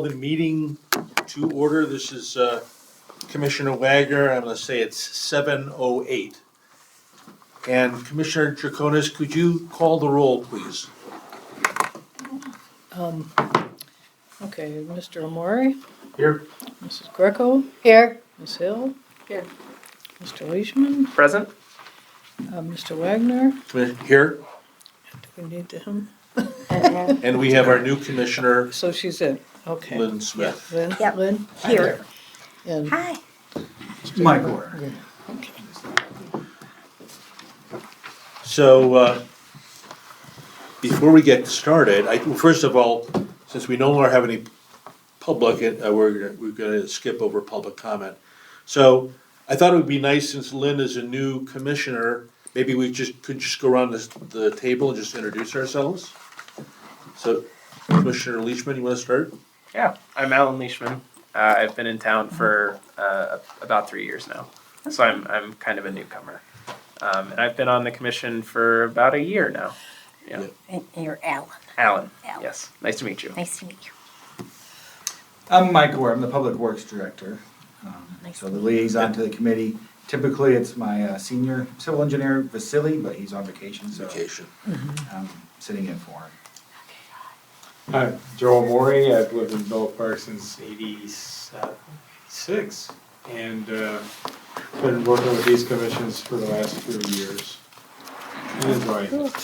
the meeting to order. This is Commissioner Wagner. I'm going to say it's 7:08. And Commissioner Draconis, could you call the roll, please? Okay, Mr. Amori, Here. Mrs. Greco, Here. Ms. Hill, Here. Mr. Leishman, Present? Mr. Wagner. Here. Do we need him? And we have our new commissioner, So she's in, okay. Lynn Smith. Lynn, Yep. Lynn, Here. and. Hi. Mike Warner. Okay. So before we get started, well, first of all, since we no longer have any public, we're going to skip over public comment. So I thought it would be nice, since Lynn is a new commissioner, maybe we could just go around the table and just introduce ourselves. So Commissioner Leishman, you want to start? Yeah, I'm Alan Leishman. I've been in town for about 3 years now, so I'm kind of a newcomer. And I've been on the commission for about a year now. Yeah. And you're Alan. Alan. Alan. Yes. Nice to meet you. Nice to meet you. I'm Mike Warner. I'm the Public Works Director. Nice So the liaison to the committee. Typically, it's my senior civil engineer, Vasily, but he's on vacation, so Vacation. I'm sitting in for him. Hi, Joel Morey. I've lived in Bell Park since '86 and been working with these commissions for the last few years. And enjoying it.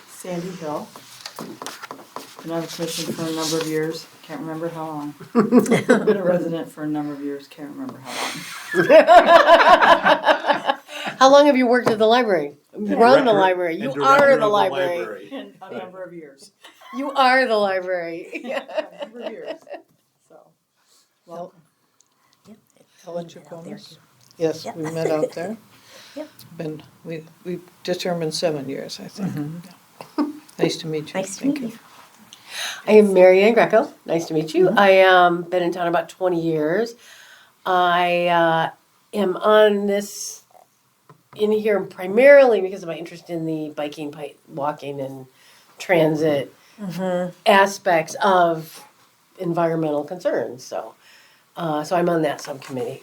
Sandy Hill. Been on the commission for a number of years, can't remember how long. Been a resident for a number of years, can't remember how long. How long have you worked at the library? Run the library. You And are director the of library. In a number of years. You are the library. A number of years, so, welcome. Helen Chaconis. Yes, we met out there. Yep. We've determined 7 years, I think. Yeah. Nice to meet you. Nice to Thank meet you. I am Mary Ann Greco. Nice to meet you. I been in town about 20 years. I am on this in here primarily because of my interest in the biking, walking, and transit aspects of environmental concerns. So I'm on that subcommittee.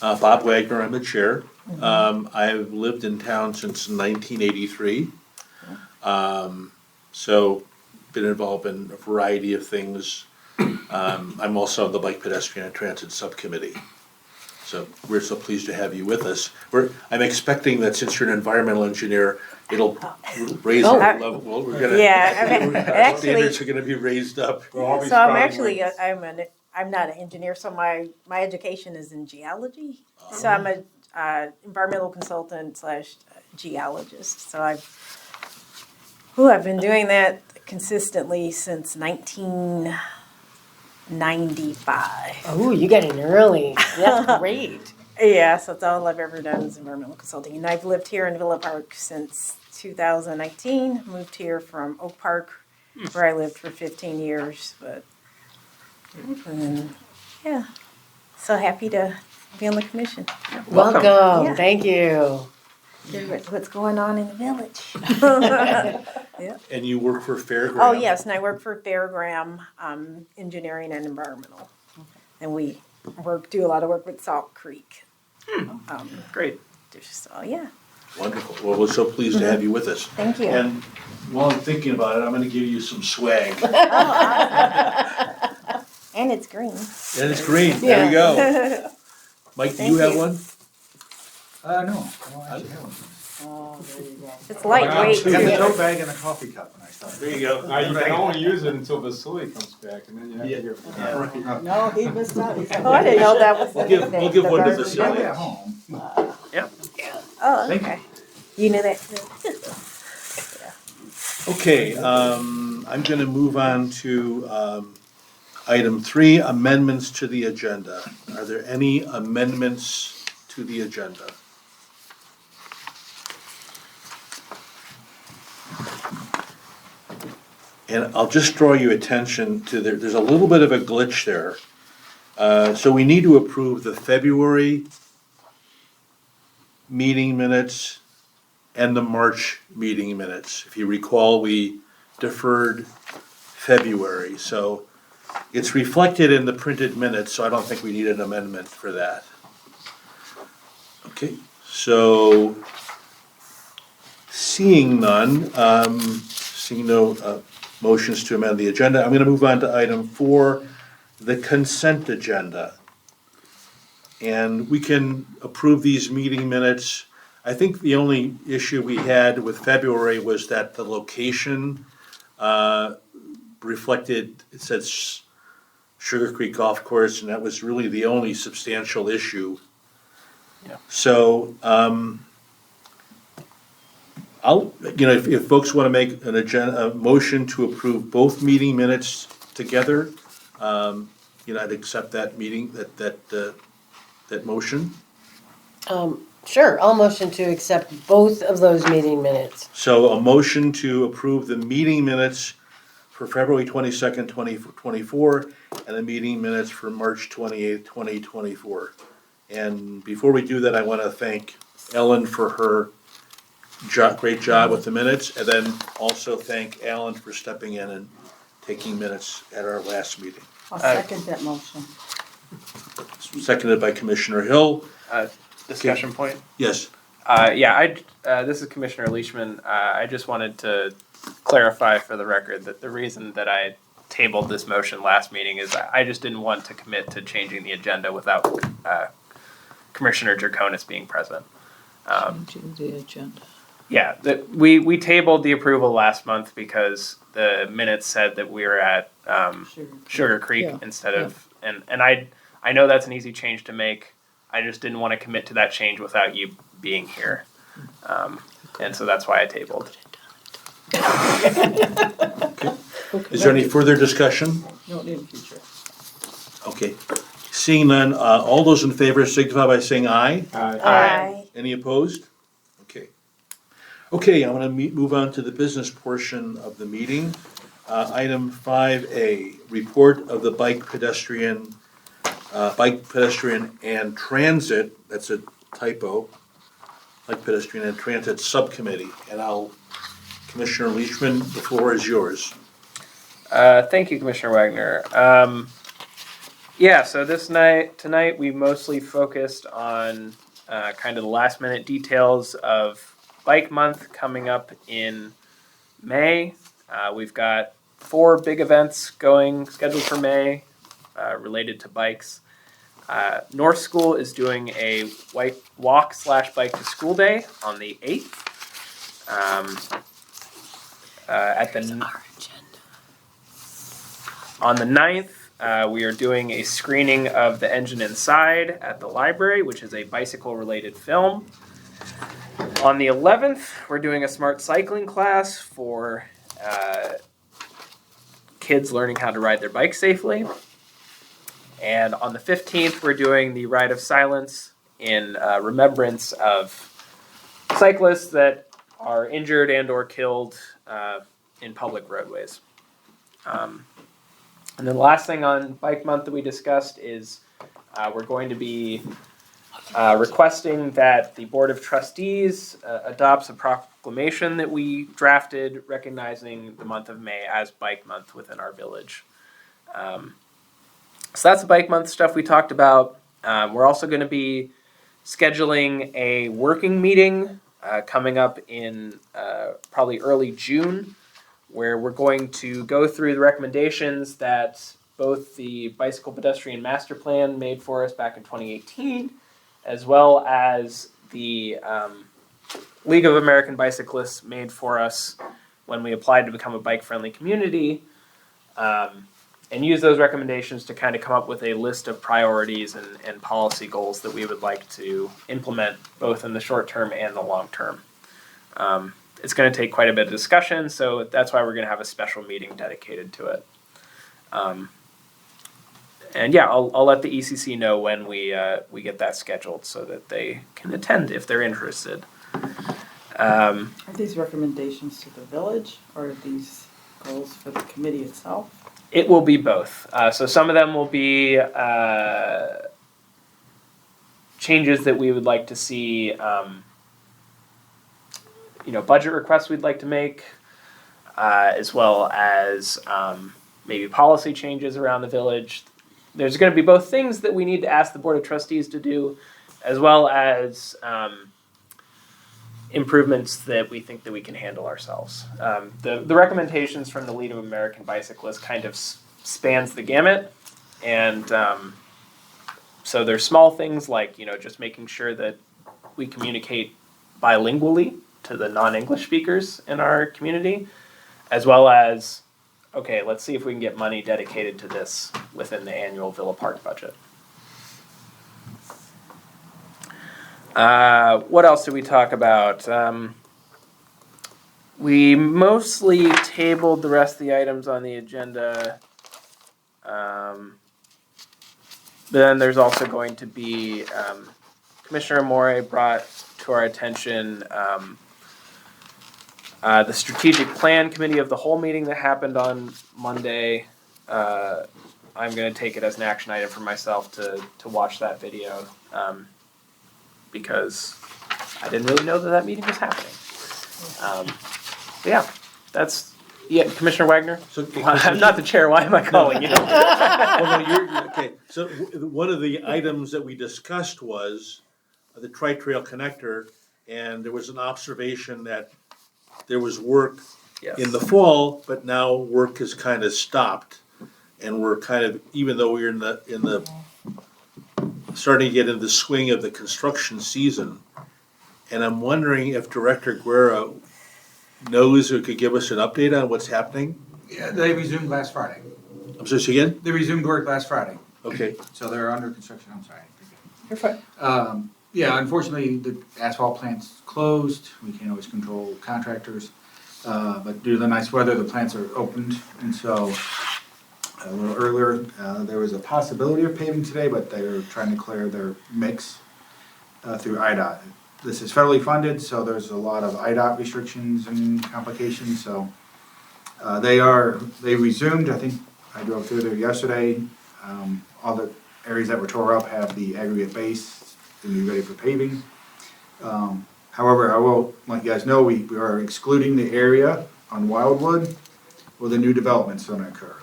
Bob Wagner, I'm the chair. I've lived in town since 1983. So been involved in a variety of things. I'm also on the Bike, Pedestrian, and Transit Subcommittee. So we're so pleased to have you with us. I'm expecting that since you're an environmental engineer, it'll raise our level. Well, we're gonna. Yeah, Standards are gonna be raised up. So I'm actually, I'm not an engineer, so my education is in geology. So I'm a environmental consultant slash geologist. So I've been doing that consistently since 1995. Oh, you got in early. That's great. Yeah, so that's all I've ever done is environmental consulting. And I've lived here in Villa Park since 2019. Moved here from Oak Park, where I lived for 15 years. And then, yeah, so happy to be on the commission. Welcome. Yeah. Thank you. Hear what's going on in the village. And you work for Fairground? Oh, yes, and I work for Fairgram Engineering and Environmental. And we do a lot of work with Salt Creek. Great. So, yeah. Wonderful. Well, we're so pleased to have you with us. Thank you. And while I'm thinking about it, I'm gonna give you some swag. And it's green. And it's green. There we go. Mike, do you have one? No, I don't actually have one. Oh, there you go. It's lightweight. I got the too. tote bag and a coffee cup when I started. There you go. Now, you can only use it until Vasily comes back, and then you have to hear from him. Right. No, he missed out. Oh, I didn't know that was the We'll give one to the Vasily. I'll be at home. Yep. Oh, Thank okay. You knew that too. Okay, I'm gonna move on to item 3, amendments to the agenda. Are there any amendments to the agenda? And I'll just draw your attention to there's a little bit of a glitch there. So we need to approve the February meeting minutes and the March meeting minutes. If you recall, we deferred February. So it's reflected in the printed minutes, so I don't think we need an amendment for that. Okay, so seeing none, seeing no motions to amend the agenda, I'm gonna move on to item 4, the consent agenda. And we can approve these meeting minutes. I think the only issue we had with February was that the location reflected, it says Sugar Creek Golf Course, and that was really the only substantial issue. Yeah. So, if folks want to make a motion to approve both meeting minutes together, I'd accept that that motion. Sure, I'll motion to accept both of those meeting minutes. So a motion to approve the meeting minutes for February 22nd, 2024, and the meeting minutes for March 28th, 2024. And before we do that, I want to thank Ellen for her great job with the minutes, and then also thank Alan for stepping in and taking minutes at our last meeting. I'll second that motion. Seconded by Commissioner Hill. Discussion point. Yes. This is Commissioner Leishman. I just wanted to clarify for the record that the reason that I tabled this motion last meeting is I just didn't want to commit to changing the agenda without Commissioner Draconis being present. Changing the agenda. Yeah, we tabled the approval last month because the minutes said that we were at Sugar Creek Yeah, instead of, and I know that's an easy change to make. I just didn't want to commit to that change without you being here. And so that's why I tabled. Is there any further discussion? You don't need a future. Okay. Seeing none, all those in favor signify by saying aye. Aye. Any opposed? Okay. Okay, I'm gonna move on to the business portion of the meeting. Item 5A, report of the bike pedestrian and transit, that's a typo, bike pedestrian and transit subcommittee. And Commissioner Leishman, the floor is yours. Thank you, Commissioner Wagner. So tonight we mostly focused on kind of the last minute details of Bike Month coming up in May. We've got 4 big events scheduled for May related to bikes. North School is doing a walk/bike to school day on the 8th. On the 9th, we are doing a screening of The Engine Inside at the library, which is a bicycle-related film. On the 11th, we're doing a smart cycling class for kids learning how to ride their bike safely. And on the 15th, we're doing the Ride of Silence in remembrance of cyclists that are injured and or killed in public roadways. And then the last thing on Bike Month that we discussed is we're going to be requesting that the Board of Trustees adopts a proclamation that we drafted recognizing the month of May as Bike Month within our village. So that's the Bike Month stuff we talked about. We're also going to be scheduling a working meeting coming up in probably early June, where we're going to go through the recommendations that both the Bicycle Pedestrian Master Plan made for us back in 2018, as well as the League of American Bicyclists made for us when we applied to become a bike-friendly community, and use those recommendations to kind of come up with a list of priorities and policy goals that we would like to implement both in the short term and the long term. It's going to take quite a bit of discussion, so that's why we're going to have a special meeting dedicated to it. I'll let the ECC know when we get that scheduled so that they can attend if they're interested. Are these recommendations to the village, or are these goals for the committee itself? It will be both. So some of them will be changes that we would like to see, budget requests we'd like to make. as well as maybe policy changes around the village. There's going to be both things that we need to ask the Board of Trustees to do, as well as improvements that we think that we can handle ourselves. The recommendations from the League of American Bicyclists kind of spans the gamut, and so there's small things like, you know, just making sure that we communicate bilingually to the non-English speakers in our community, as well as, okay, let's see if we can get money dedicated to this within the annual Villa Park budget. What else did we talk about? We mostly tabled the rest of the items on the agenda. Then there's also going to be, Commissioner Amore brought to our attention the Strategic Plan Committee of the Whole meeting that happened on Monday. I'm going to take it as an action item for myself to watch that video because I didn't really know that meeting was happening. But yeah, that's Commissioner Wagner. So, I'm not the chair. Why am I calling you? well, no, you're, okay, so one of the items that we discussed was the Tri-Trail connector, and there was an observation that there was work in the fall, but now work has kind of stopped. And we're kind of, even though we're in the starting to get into the swing of the construction season, and I'm wondering if Director Guerra knows or could give us an update on what's happening. Yeah, they resumed last Friday. I'm sorry, say again? They resumed work last Friday, Okay. so they're under construction, I'm sorry. You're fine. Yeah, unfortunately, the asphalt plant's closed, we can't always control contractors. But due to the nice weather, the plants are opened, and so a little earlier, there was a possibility of paving today, but they're trying to clear their mix through IDOT. This is federally funded, so there's a lot of IDOT restrictions and complications, so they resumed. I think I drove through there yesterday. All the areas that were tore up have the aggregate base to be ready for paving. However, I will let you guys know, we are excluding the area on Wildwood where the new development's gonna occur.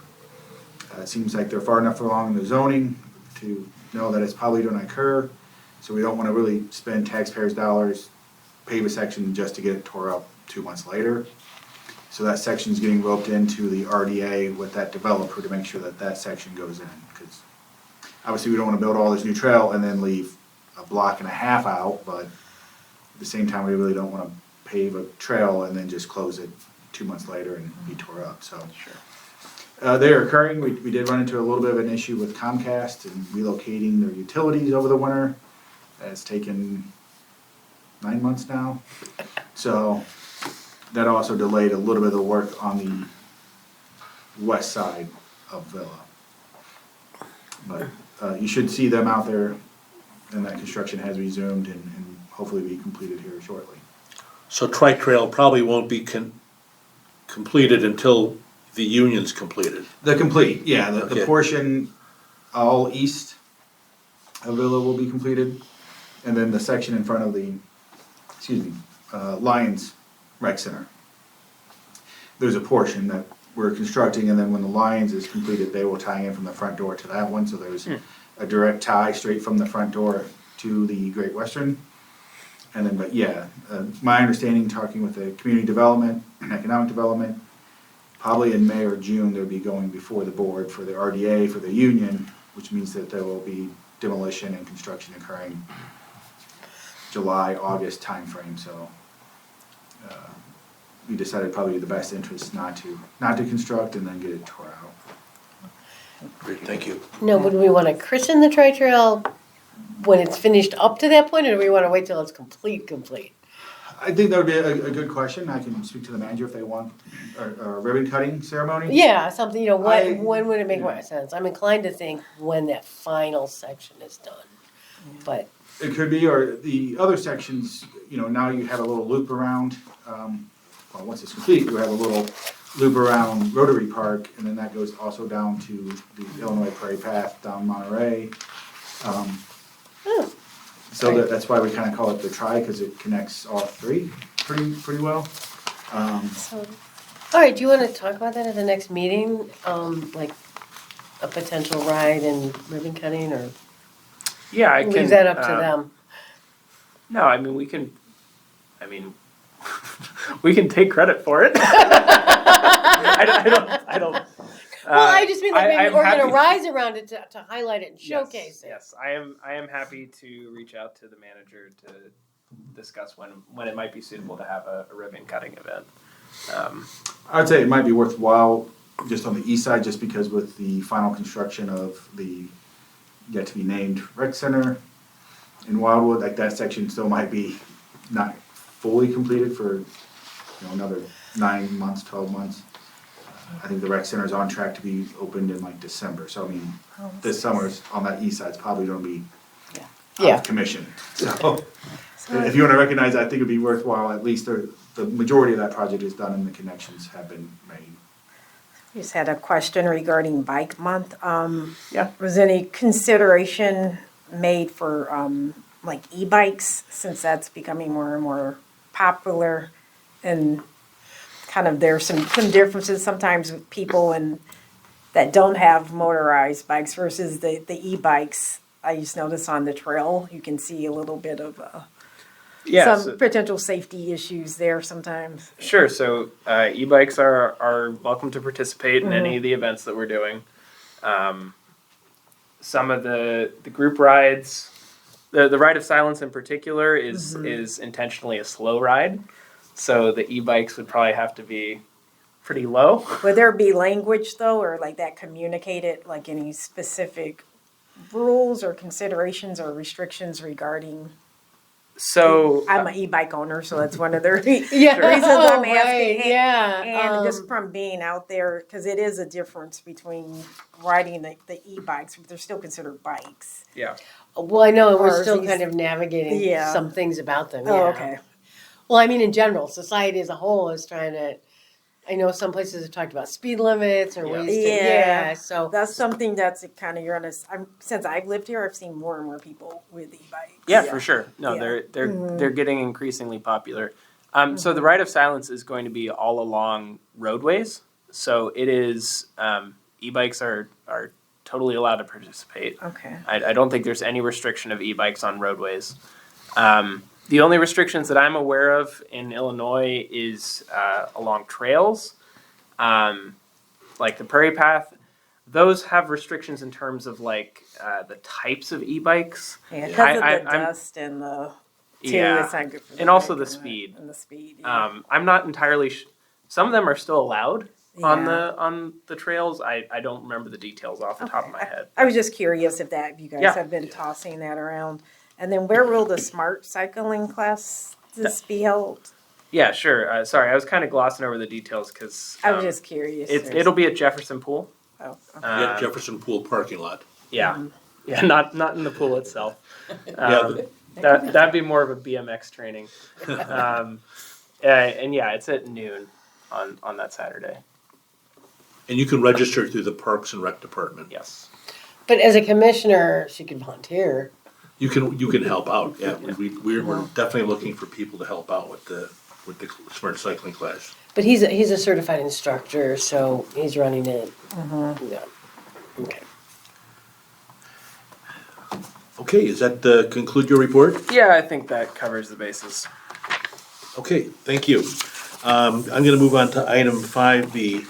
It seems like they're far enough along in the zoning to know that it's probably gonna occur, so we don't wanna really spend taxpayers' dollars, pave a section just to get it tore up 2 months later. So that section's getting roped into the RDA with that developer to make sure that that section goes in, because obviously we don't wanna build all this new trail and then leave a block and a half out, but at the same time, we really don't want to pave a trail and then just close it 2 months later and be tore up, so. Sure. They are occurring. We did run into a little bit of an issue with Comcast and relocating their utilities over the winter. It's taken 9 months now. So that also delayed a little bit of the work on the west side of Villa. But you should see them out there, and that construction has resumed and hopefully be completed here shortly. So Tri-Trail probably won't be completed until the union's completed. The complete, yeah, the Okay. portion all east of Villa will be completed, and then the section in front of the, Lions Rec Center. There's a portion that we're constructing, and then when the Lions is completed, they will tie in from the front door to that one, so there's a direct tie straight from the front door to the Great Western. And then, but yeah, my understanding, talking with the community development and economic development, probably in May or June, they'll be going before the board for the RDA, for the union, which means that there will be demolition and construction occurring July, August timeframe, so we decided probably the best interest not to construct and then get it tore out. Great, thank you. No, would we want to christen the tri-trail when it's finished up to that point, or do we want to wait till it's complete? I think that would be a good question. I can speak to the manager if they want a ribbon cutting ceremony. Yeah, something, I- when would it make more sense? I'm inclined to think when that final section is done, but. It could be, or the other sections, now you have a little loop around, once it's complete, you have a little loop around Rotary Park, and then that goes also down to the Illinois Prairie Path down Monterey. So that's why we kind of call it the tri, because it connects all three pretty well. All right, do you want to talk about that at the next meeting? Like a potential ride and ribbon cutting, or Yeah, I can. leave that up to them? No, I mean, we can, we can take credit for it. I don't. Well, I just mean like maybe I'm happy- organize around it to highlight it and showcase it. Yes, I am happy to reach out to the manager to discuss when it might be suitable to have a ribbon cutting event. I would say it might be worthwhile just on the east side, just because with the final construction of the yet to be named rec center in Wildwood, like that section still might be not fully completed for, another 9 months, 12 months. I think the rec center is on track to be opened in like December, so I mean, this summer's on that east side is probably gonna be out Yeah. of commission. So if you wanna recognize that, I think it'd be worthwhile, at least the majority of that project is done and the connections have been made. We just had a question regarding Bike Month. Yeah. Was any consideration made for like e-bikes, since that's becoming more and more popular? And kind of there's some differences sometimes with people that don't have motorized bikes versus the e-bikes. I just noticed on the trail, you can see a little bit of some potential safety issues there sometimes. Sure. So e-bikes are welcome to participate in any of the events that we're doing. Some of the group rides, the ride of silence in particular is intentionally a slow ride. So the e-bikes would probably have to be pretty low. Would there be language though, or like that communicated, like any specific rules or considerations or restrictions regarding? So I'm an e-bike owner, so that's one of the Yeah. reasons I'm asking. Right. Yeah. And just from being out there, because it is a difference between riding the e-bikes, but they're still considered bikes. yeah. Well, I know, and we're Or still these- kind of navigating Yeah. some things about them. Oh, Yeah. okay. Well, I mean, in general, society as a whole is trying to. I know some places have talked about speed limits or Yeah. ways to. Yeah. Yeah. So That's something that's kind of since I've lived here, I've seen more and more people with e-bikes. Yeah, for sure. No, Yeah. they're getting increasingly popular. So the ride of silence is going to be all along roadways. So it is e-bikes are totally allowed to participate. Okay. I don't think there's any restriction of e-bikes on roadways. The only restrictions that I'm aware of in Illinois is along trails, like the Prairie Path. Those have restrictions in terms of like the types of e-bikes. Yeah, because of the I'm- dust and the. Too, Yeah. it's not good for And also bike the speed. And the speed. Yeah. I'm not entirely. Some of them are still allowed on Yeah. the trails. I don't remember the details off the top of my head. I was just curious if you guys Yeah. have been tossing that around. And then where will the smart cycling classes be held? Yeah, sure. Sorry, I was kind of glossing over the details because I was just curious. it'll be at Jefferson Pool. Oh, okay. Yeah, Jefferson Pool parking lot. Yeah, yeah, not in the pool itself. Yeah, That'd be more of a BMX training. And yeah, it's at noon on that Saturday. and you can register through the Parks and Rec Department. Yes. but as a commissioner, she could volunteer. You can help out, yeah, we're definitely looking for people to help out with the smart cycling class. But he's a certified instructor, so he's running it. Yeah. Okay. Okay, is that conclude your report? Yeah, I think that covers the bases. Okay, thank you. I'm gonna move on to item 5B,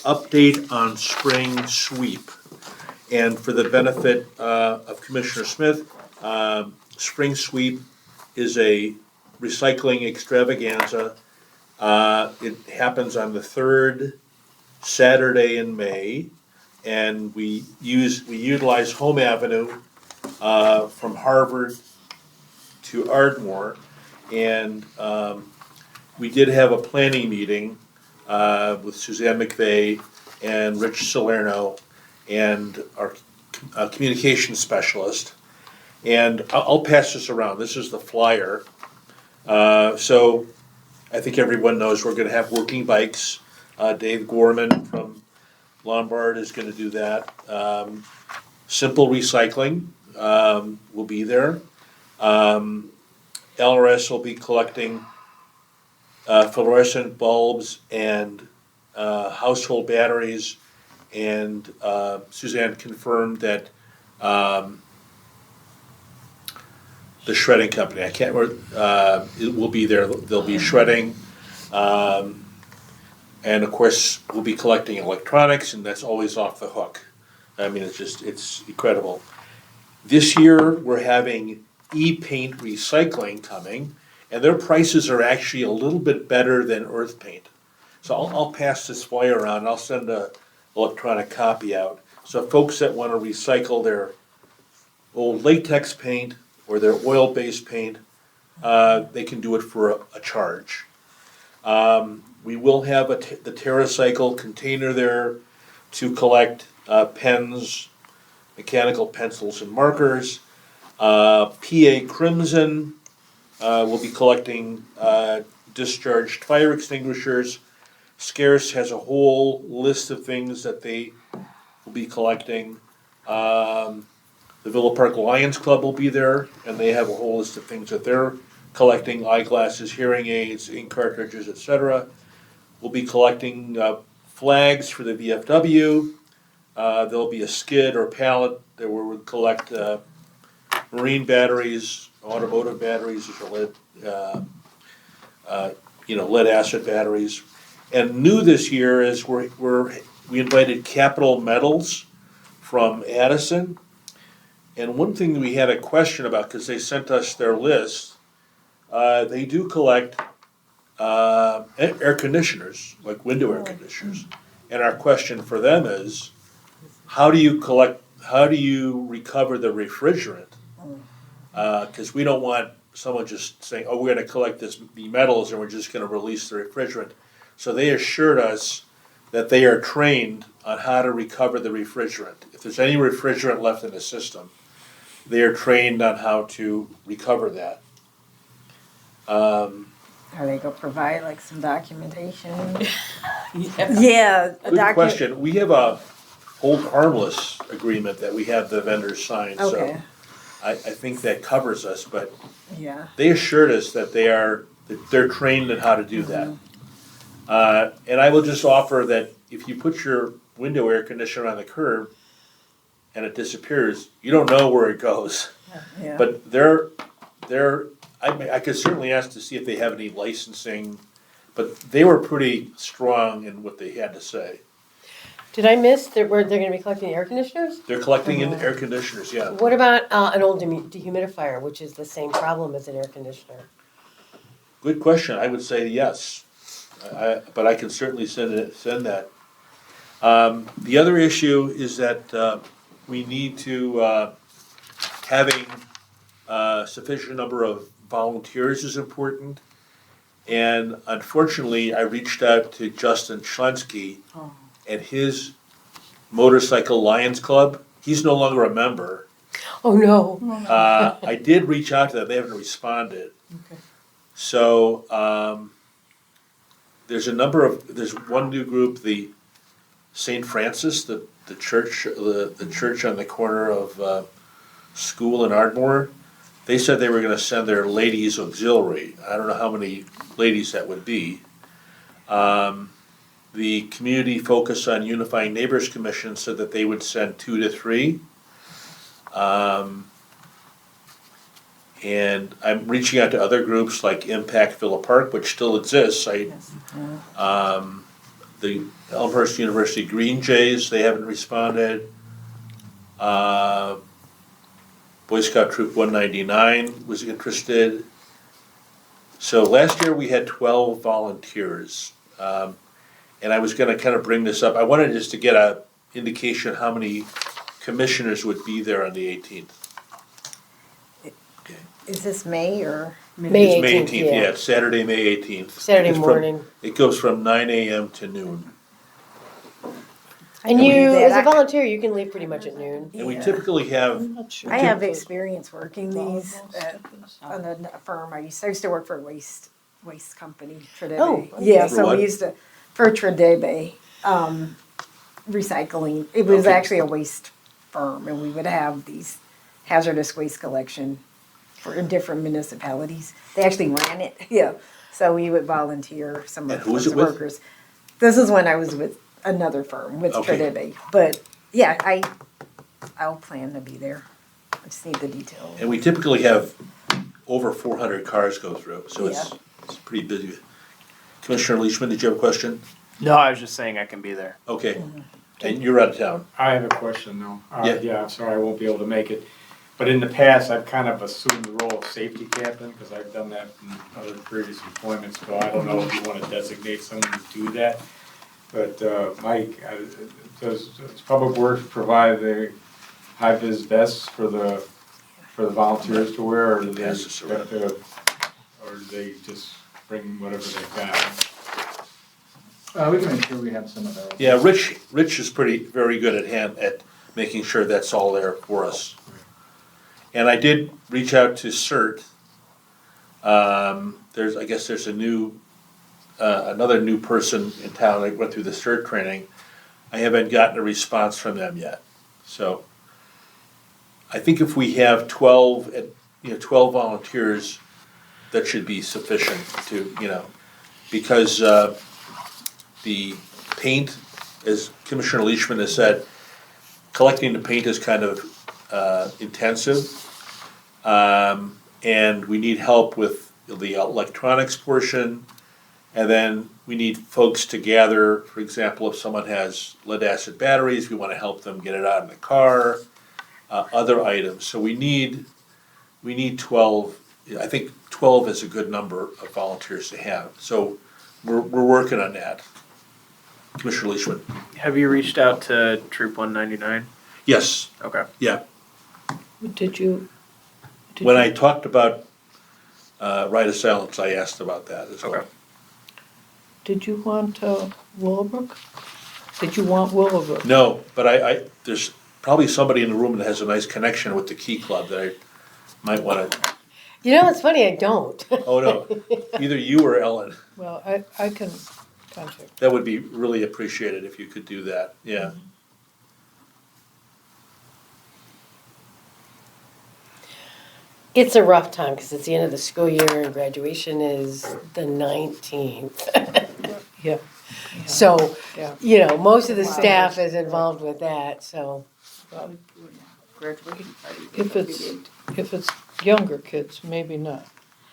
update on spring sweep. And for the benefit of Commissioner Smith, spring sweep is a recycling extravaganza. It happens on the third Saturday in May, and we utilize Home Avenue from Harvard to Ardmore, and we did have a planning meeting with Suzanne McVeigh and Rich Salerno and our communication specialist. And I'll pass this around. This is the flyer. So I think everyone knows we're gonna have working bikes. Dave Gorman from Lombard is gonna do that. Simple recycling will be there. LRS will be collecting fluorescent bulbs and household batteries, and Suzanne confirmed that the shredding company, I can't remember, it will be there, they'll be shredding. And of course, we'll be collecting electronics, and that's always off the hook. I mean, it's incredible. This year, we're having e-paint recycling coming, and their prices are actually a little bit better than earth paint. So I'll pass this flyer around, and I'll send a electronic copy out. So folks that wanna recycle their old latex paint or their oil-based paint, they can do it for a charge. We will have the TerraCycle container there to collect pens, mechanical pencils and markers. PA Crimson will be collecting discharged fire extinguishers. Scarce has a whole list of things that they will be collecting. The Villa Park Lions Club will be there, and they have a whole list of things that they're collecting: eyeglasses, hearing aids, ink cartridges, etc. We'll be collecting flags for the VFW. There'll be a skid or pallet that we'll collect marine batteries, automotive batteries, which are lead acid batteries. And new this year is we invited Capital Metals from Addison. And one thing we had a question about, because they sent us their list, they do collect air conditioners, like window air conditioners. And our question for them is, how do you recover the refrigerant? Because we don't want someone just saying, oh, we're gonna collect the metals and we're just gonna release the refrigerant. So they assured us that they are trained on how to recover the refrigerant. If there's any refrigerant left in the system, they are trained on how to recover that. Are they gonna provide like some documentation? Yeah. Good question. We have a hold harmless agreement that we have the vendors sign, so Okay, I think that covers us, but yeah. they assured us that they're trained in how to do that. And I will just offer that if you put your window air conditioner on the curb and it disappears, you don't know where it goes. Yeah. But I could certainly ask to see if they have any licensing, but they were pretty strong in what they had to say. Did I miss that where they're gonna be collecting air conditioners? They're collecting in air conditioners, yeah. What about an old dehumidifier, which is the same problem as an air conditioner? Good question. I would say yes. But I can certainly send that. The other issue is that we need to, having a sufficient number of volunteers is important. And unfortunately, I reached out to Justin Schlensky and his Motorcycle Lions Club. He's no longer a member. Oh, no. I did reach out to them. They haven't responded. Okay. So there's one new group, the St. Francis, the church, the church on the corner of School and Ardmore. They said they were gonna send their ladies auxiliary. I don't know how many ladies that would be. The Community Focus on Unifying Neighbors Commission said that they would send 2 to 3. And I'm reaching out to other groups like Impact Villa Park, which still exists. The Elmhurst University Green Jays, they haven't responded. Boy Scout Troop 199 was interested. So last year we had 12 volunteers. And I was gonna kind of bring this up. I wanted just to get a indication how many commissioners would be there on the 18th. Is this May or? May It's May 18th, 18th, yeah. yeah, it's Saturday, May 18th. Saturday It's from- morning. It goes from 9 AM to noon. And can you, do that. as a volunteer, you can leave pretty much at noon. And we Yeah. typically have, I'm not sure. I have experience working these Volleyball, on a firm. I used to work for a waste company, Tradebe. Oh, okay. Yeah, For so what? we used to, for Tradebe, recycling. It was Okay. actually a waste firm and we would have these hazardous waste collection for different municipalities. They actually ran it, yeah. So we would volunteer some And of who was those it with? workers. This is when I was with another firm, with Okay. Trinity. But yeah, I'll plan to be there. I just need the details. And we typically have over 400 cars go through, so it's pretty busy. Commissioner Leishman, did you have a question? No, I was just saying I can be there. Okay, and you're out of town. I have a question though. Yeah. Yeah, I'm sorry, I won't be able to make it. But in the past, I've kind of assumed the role of safety captain, because I've done that in other previous employments, so I don't know if you want to designate someone to do that. But, Mike, does Public Works provide the high-vis vests for the volunteers to wear, or do they Pass this around. or do they just bring whatever they've got? We can make sure we have some of those. Yeah, Rich is very good at making sure that's all there for us. And I did reach out to CERT. I guess there's another new person in town that went through the CERT training. I haven't gotten a response from them yet. So I think if we have 12 volunteers, that should be sufficient to, because the paint, as Commissioner Leishman has said, collecting the paint is kind of intensive. And we need help with the electronics portion. And then we need folks to gather, for example, if someone has lead acid batteries, we want to help them get it out of the car, other items. So we need 12, I think 12 is a good number of volunteers to have. So we're working on that. Commissioner Leishman. Have you reached out to Troop 199? Yes, Okay. yeah. Did you? When I talked about right of silence, I asked about that as well. Okay. Did you want Willowbrook? Did you want Willowbrook? No, but there's probably somebody in the room that has a nice connection with the Key Club that I might want to, You know, it's funny, I don't. oh no, either you or Ellen. Well, I can contact. That would be really appreciated if you could do that, yeah. It's a rough time because it's the end of the school year and graduation is the 19th. Yeah. So, Yeah. most of the staff is involved with that, so. Graduation party. If it's younger kids, maybe not.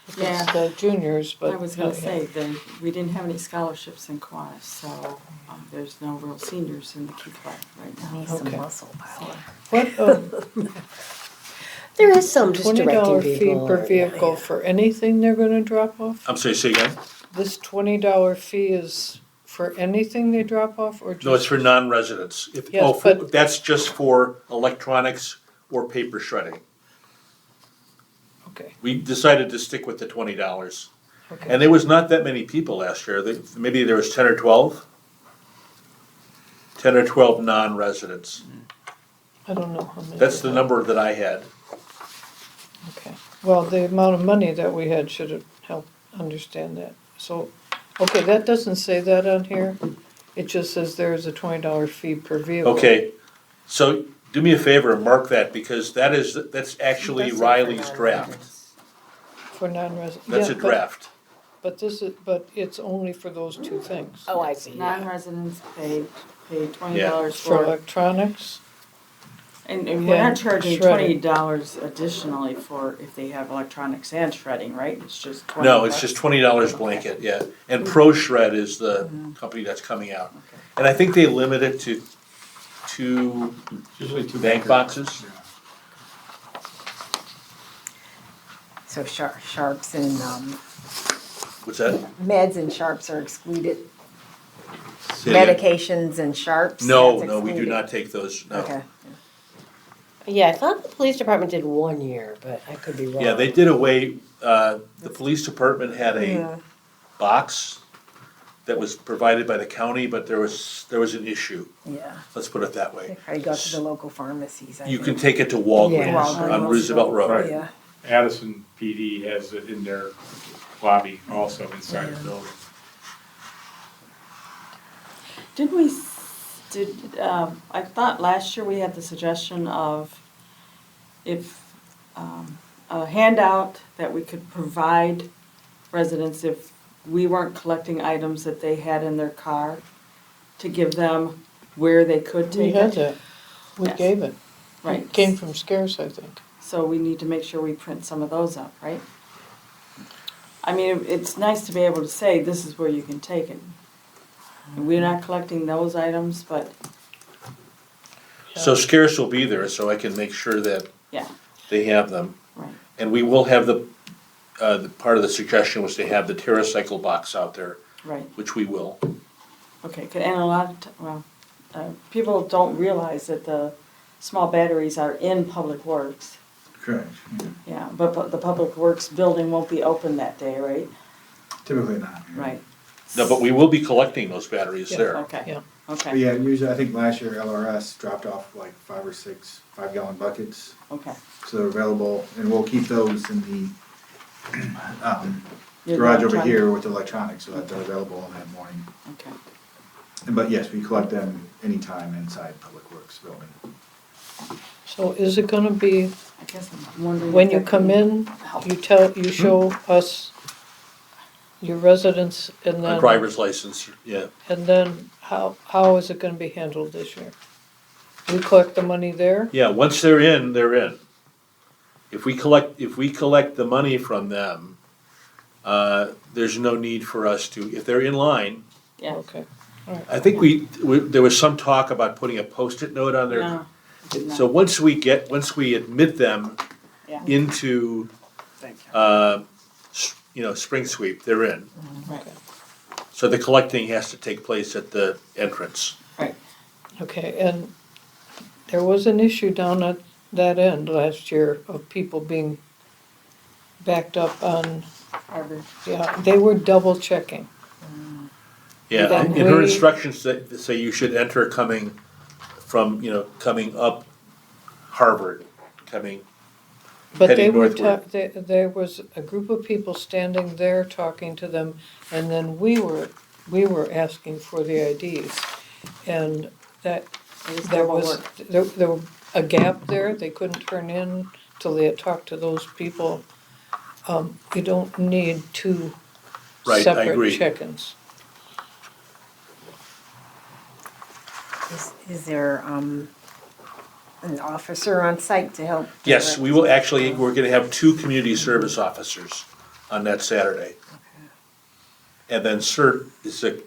If Yeah. it's the juniors, but. I was gonna yeah. say, we didn't have any scholarships in Kiwanis, so there's no real seniors in the Key Club right now. Need some Okay. muscle power. What, There is some just directing $20 fee people. per vehicle for anything they're gonna drop off? I'm sorry, say again? This $20 fee is for anything they drop off or just? No, it's for non-residents. Yes, but- That's just for electronics or paper shredding. Okay, We decided to stick with the $20. okay. And there was not that many people last year. Maybe there was 10 or 12? 10 or 12 non-residents. I don't know how many. That's the number that I had. Okay, well, the amount of money that we had should have helped understand that. So, okay, that doesn't say that on here. It just says there is a $20 fee per vehicle. Okay, so do me a favor and mark that, because that's actually Riley's draft. For non-resident. That's a draft. But it's only for those two things. Oh, I see. Yeah. Non-residents pay $20 For for, electronics, and we're Yeah, not charging shredding. $20 additionally for if they have electronics and shredding, right? It's just $20. No, it's just $20 blanket, yeah. And Pro Shred is the company that's coming out. And I think they limit it to two Usually two bank boxes. Yeah. So sharps and What's that? meds and sharps are excluded. Say it again. Medications and sharps. No, that's no, we do excluded. not take those, no. Okay. Yeah, I thought the police department did 1 year, but I could be wrong. Yeah, they did away, the police department had a box that was provided by the county, but there was an issue. Yeah. Let's put it that They way. probably go to the local pharmacies. I You think. can take it to Walgreens Yeah. on Roosevelt Road. Right. Yeah. Addison PD has it in their lobby also inside the building. I thought last year we had the suggestion of if, a handout that we could provide residents if we weren't collecting items that they had in their car, to give them where they could We take had it. that. We Yes. gave it. Right. It came from Scarce, I think. So we need to make sure we print some of those up, right? I mean, it's nice to be able to say, this is where you can take it. And we're not collecting those items, but, So Scarce will be there, so I can make sure that yeah, they have them. right. And we will have the part of the suggestion was to have the TerraCycle box out there, Right, which we will. okay, and a lot of, people don't realize that the small batteries are in Public Works. Correct. Yeah, but the Public Works building won't be open that day, right? Typically not. Right. No, but we will be collecting those batteries Yeah. there. Okay, Yeah. But okay, yeah, usually, I think last year LRS dropped off like 5 or 6 5-gallon buckets, okay. so they're available, and we'll keep those in the Your garage over electronic- here with electronics, so that they're available in that morning. Okay, But yes, we collect them anytime inside Public Works building. So is it gonna be, I guess I'm wondering. when if you that come can in, you show us your residence and A then, driver's license, yeah. and then how is it gonna be handled this year? We collect the money there? Yeah, once they're in, they're in. If we collect the money from them, there's no need for us to, if they're in line, Yeah, Okay, I think there was some talk about putting a Post-it note on there. no, did not. So once we admit them Yeah. into, Thank you. spring sweep, they're in. Right, So the collecting has to take place at the entrance. right, okay, and there was an issue down at that end last year of people being backed up on, Harvard. yeah, they were double checking. Yeah, Then in her we- instructions say you should enter coming up Harvard, But they Heading were, northward. there was a group of people standing there talking to them, and then we were asking for the IDs. And that, It was there double was, work. there was a gap there, they couldn't turn in till they had talked to those people. You don't need two Right, I separate agree. check-ins. Is there, an officer on site to help? Yes, direct? we will actually, we're gonna have 2 community service officers on that Saturday. And then CERT is a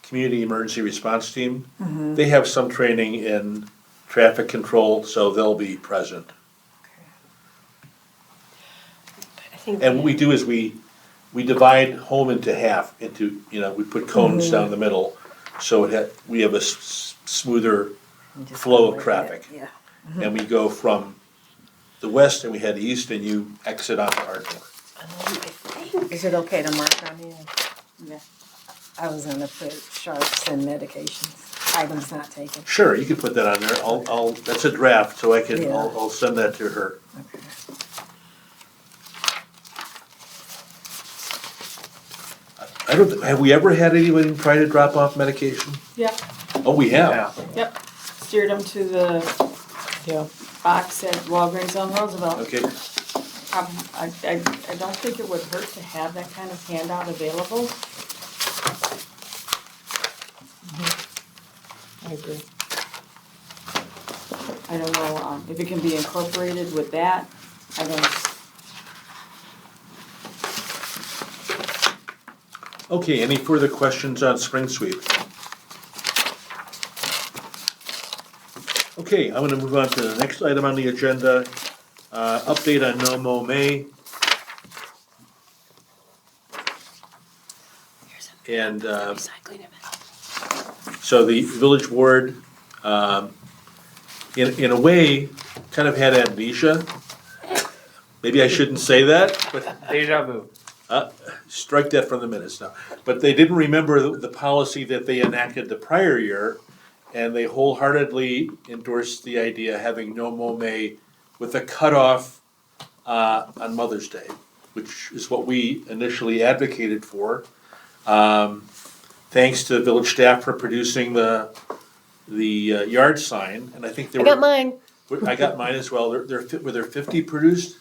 community emergency response team. They have some training in traffic control, so they'll be present. I think. And what we do is we divide home into half, we put cones down the middle, so we have a smoother Just flow of like traffic. that, Yeah. And we go from the west and we head east and you exit onto Ardmore. I think. Is it okay to mark on here? Yeah. I was gonna put sharps and medications, items not taken. Sure, you can put that on there, that's a draft, so Yeah. I'll send that to her. Okay. Have we ever had anyone try to drop off medication? Yeah, Oh, we have? Yeah. yep, steered them to the Yeah, box at Walgreens on Roosevelt. Okay, I don't think it would hurt to have that kind of handout available. I agree. I don't know, if it can be incorporated with that, I don't, okay, any further questions on spring sweep? Okay, I'm gonna move on to the next item on the agenda, update on No Mo May. And, Recycling event. so the village board, in a way, kind of had amnesia. Maybe I shouldn't say that, but Deja vu. strike that from the minutes now. But they didn't remember the policy that they enacted the prior year, and they wholeheartedly endorsed the idea of having no mow May with a cutoff on Mother's Day, which is what we initially advocated for. Thanks to the village staff for producing the yard sign, and I think there I were. got mine. I got mine as well. Were there 50 produced?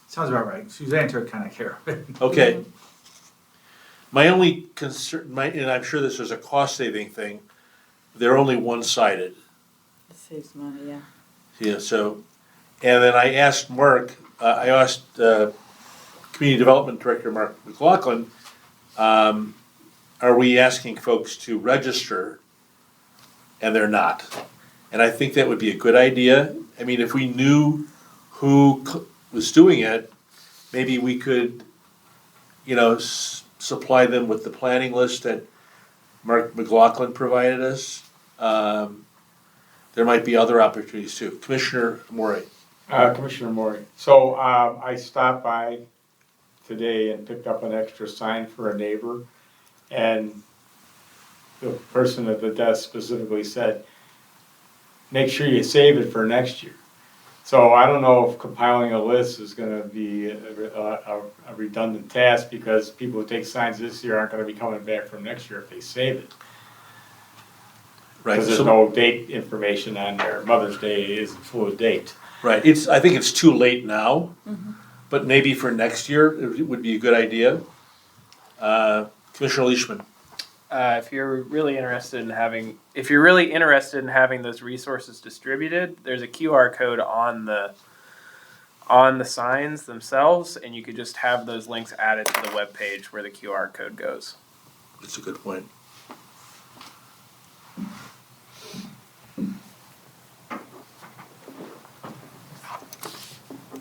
Sounds about right. Suzanne took kind of care of it. Okay. My only concern, and I'm sure this is a cost-saving thing, they're only one-sided. It saves money, yeah. Yeah, so, and then I asked Mark, I asked Community Development Director Mark McLaughlin, are we asking folks to register? And they're not. And I think that would be a good idea. I mean, if we knew who was doing it, maybe we could, supply them with the planning list that Mark McLaughlin provided us. There might be other opportunities too. Commissioner Morey. Commissioner Maury, so, I stopped by today and picked up an extra sign for a neighbor, and the person at the desk specifically said, make sure you save it for next year. So I don't know if compiling a list is gonna be a redundant task, because people who take signs this year aren't gonna be coming back from next year if they save it. Right. Because there's So- no date information on there. Mother's Day isn't full of date. Right, I think it's too late now, but maybe for next year, it would be a good idea. Commissioner Leishman. If you're really interested in having those resources distributed, there's a QR code on the signs themselves, and you could just have those links added to the web page where the QR code goes. That's a good point.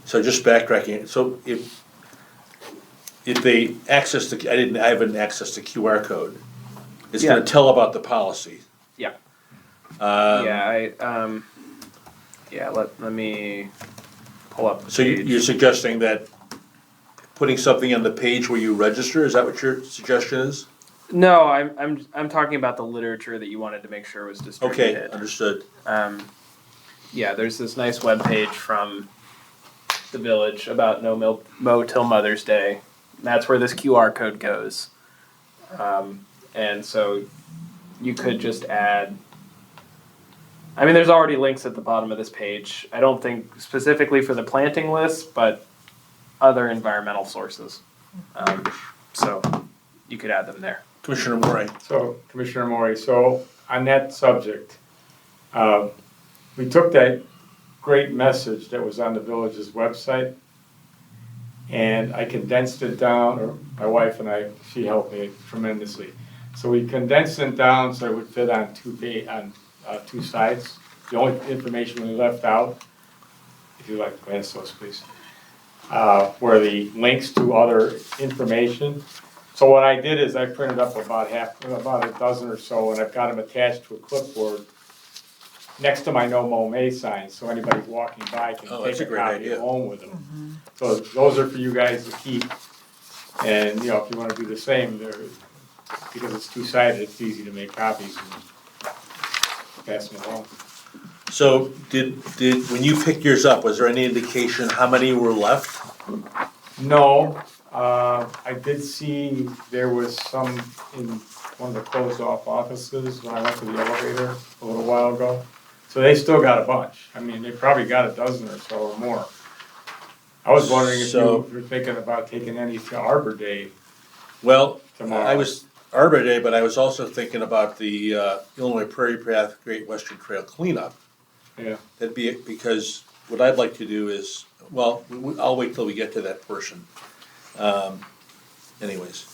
So just backtracking, so if they access I haven't accessed the QR code, it's gonna Yeah. tell about the policy. Yeah. Um, Let me pull up the So page. you're suggesting that putting something on the page where you register, is that what your suggestion is? No, I'm talking about the literature that you wanted to make sure was Okay, distributed. understood. There's this nice web page from the village about no mow till Mother's Day. And that's where this QR code goes. And so you could just add. I mean, there's already links at the bottom of this page. I don't think specifically for the planting list, but other environmental sources. So you could add them there. Commissioner Morey. So, Commissioner Maury, so on that subject, we took that great message that was on the village's website, and I condensed it down, or my wife and I, she helped me tremendously. So we condensed it down so it would fit on two sides. The only information we left out, if you'd like to pass those, please, were the links to other information. So what I did is I printed up about a dozen or so, and I've got them attached to a clipboard next to my no mow May sign, so anybody walking by can That's take a a great copy idea. home with them. So those are for you guys to keep, and, if you wanna do the same, because it's two-sided, it's easy to make copies and pass them along. So when you picked yours up, was there any indication how many were left? No, I did see there was some in one of the closed-off offices when I went to the elevator a little while ago. So they still got a bunch. I mean, they probably got a dozen or so or more. I was wondering if So- you were thinking about taking any to Arbor Day Well, tomorrow. I was Arbor Day, but I was also thinking about the Illinois Prairie Path Great Western Trail cleanup. Yeah, That'd be, because what I'd like to do is, well, I'll wait till we get to that portion. Anyways.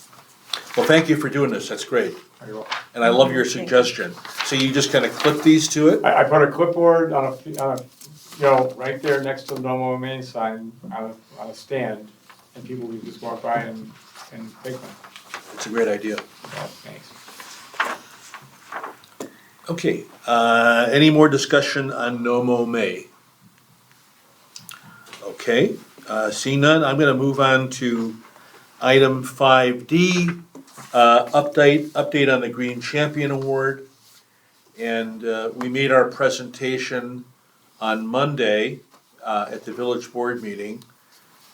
Well, thank you for doing this, that's great. very well. And I love your suggestion. So you just kind of clip these to it? I put a clipboard on a, right there next to the no mow Main sign on a stand, and people would just walk by and take them. It's a great idea. Yeah, thanks. Okay, any more discussion on No Mo May? Okay, seeing none, I'm gonna move on to item 5D, update on the Green Champion Award. And we made our presentation on Monday at the village board meeting.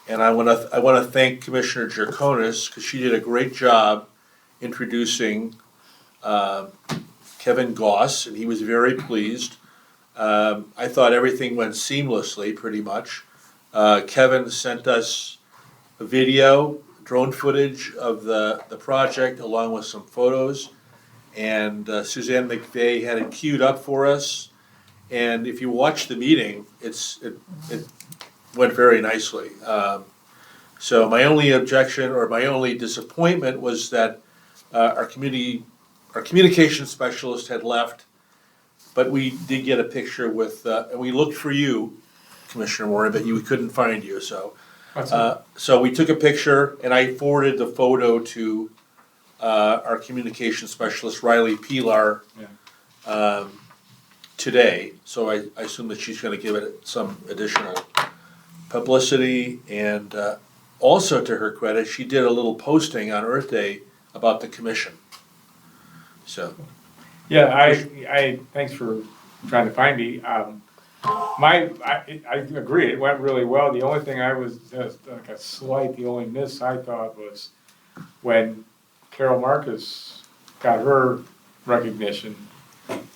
And I wanna thank Commissioner Jerkonis, because she did a great job introducing Kevin Goss, and he was very pleased. I thought everything went seamlessly, pretty much. Kevin sent us a video drone footage of the project along with some photos. And Suzanne McVeigh had it queued up for us. And if you watch the meeting, it went very nicely. So my only objection or my only disappointment was that our communication specialist had left, but we did get a picture with, and we looked for you, Commissioner Warren, but we couldn't find you, so. So we took a picture and I forwarded the photo to our communication specialist, Riley Pilar, today. So I assume that she's gonna give it some additional publicity. And also to her credit, she did a little posting on Earth Day about the commission. So, Yeah, I, thanks for trying to find me. I agree, it went really well. The only thing I was just like the only miss I thought was when Carol Marcus got her recognition,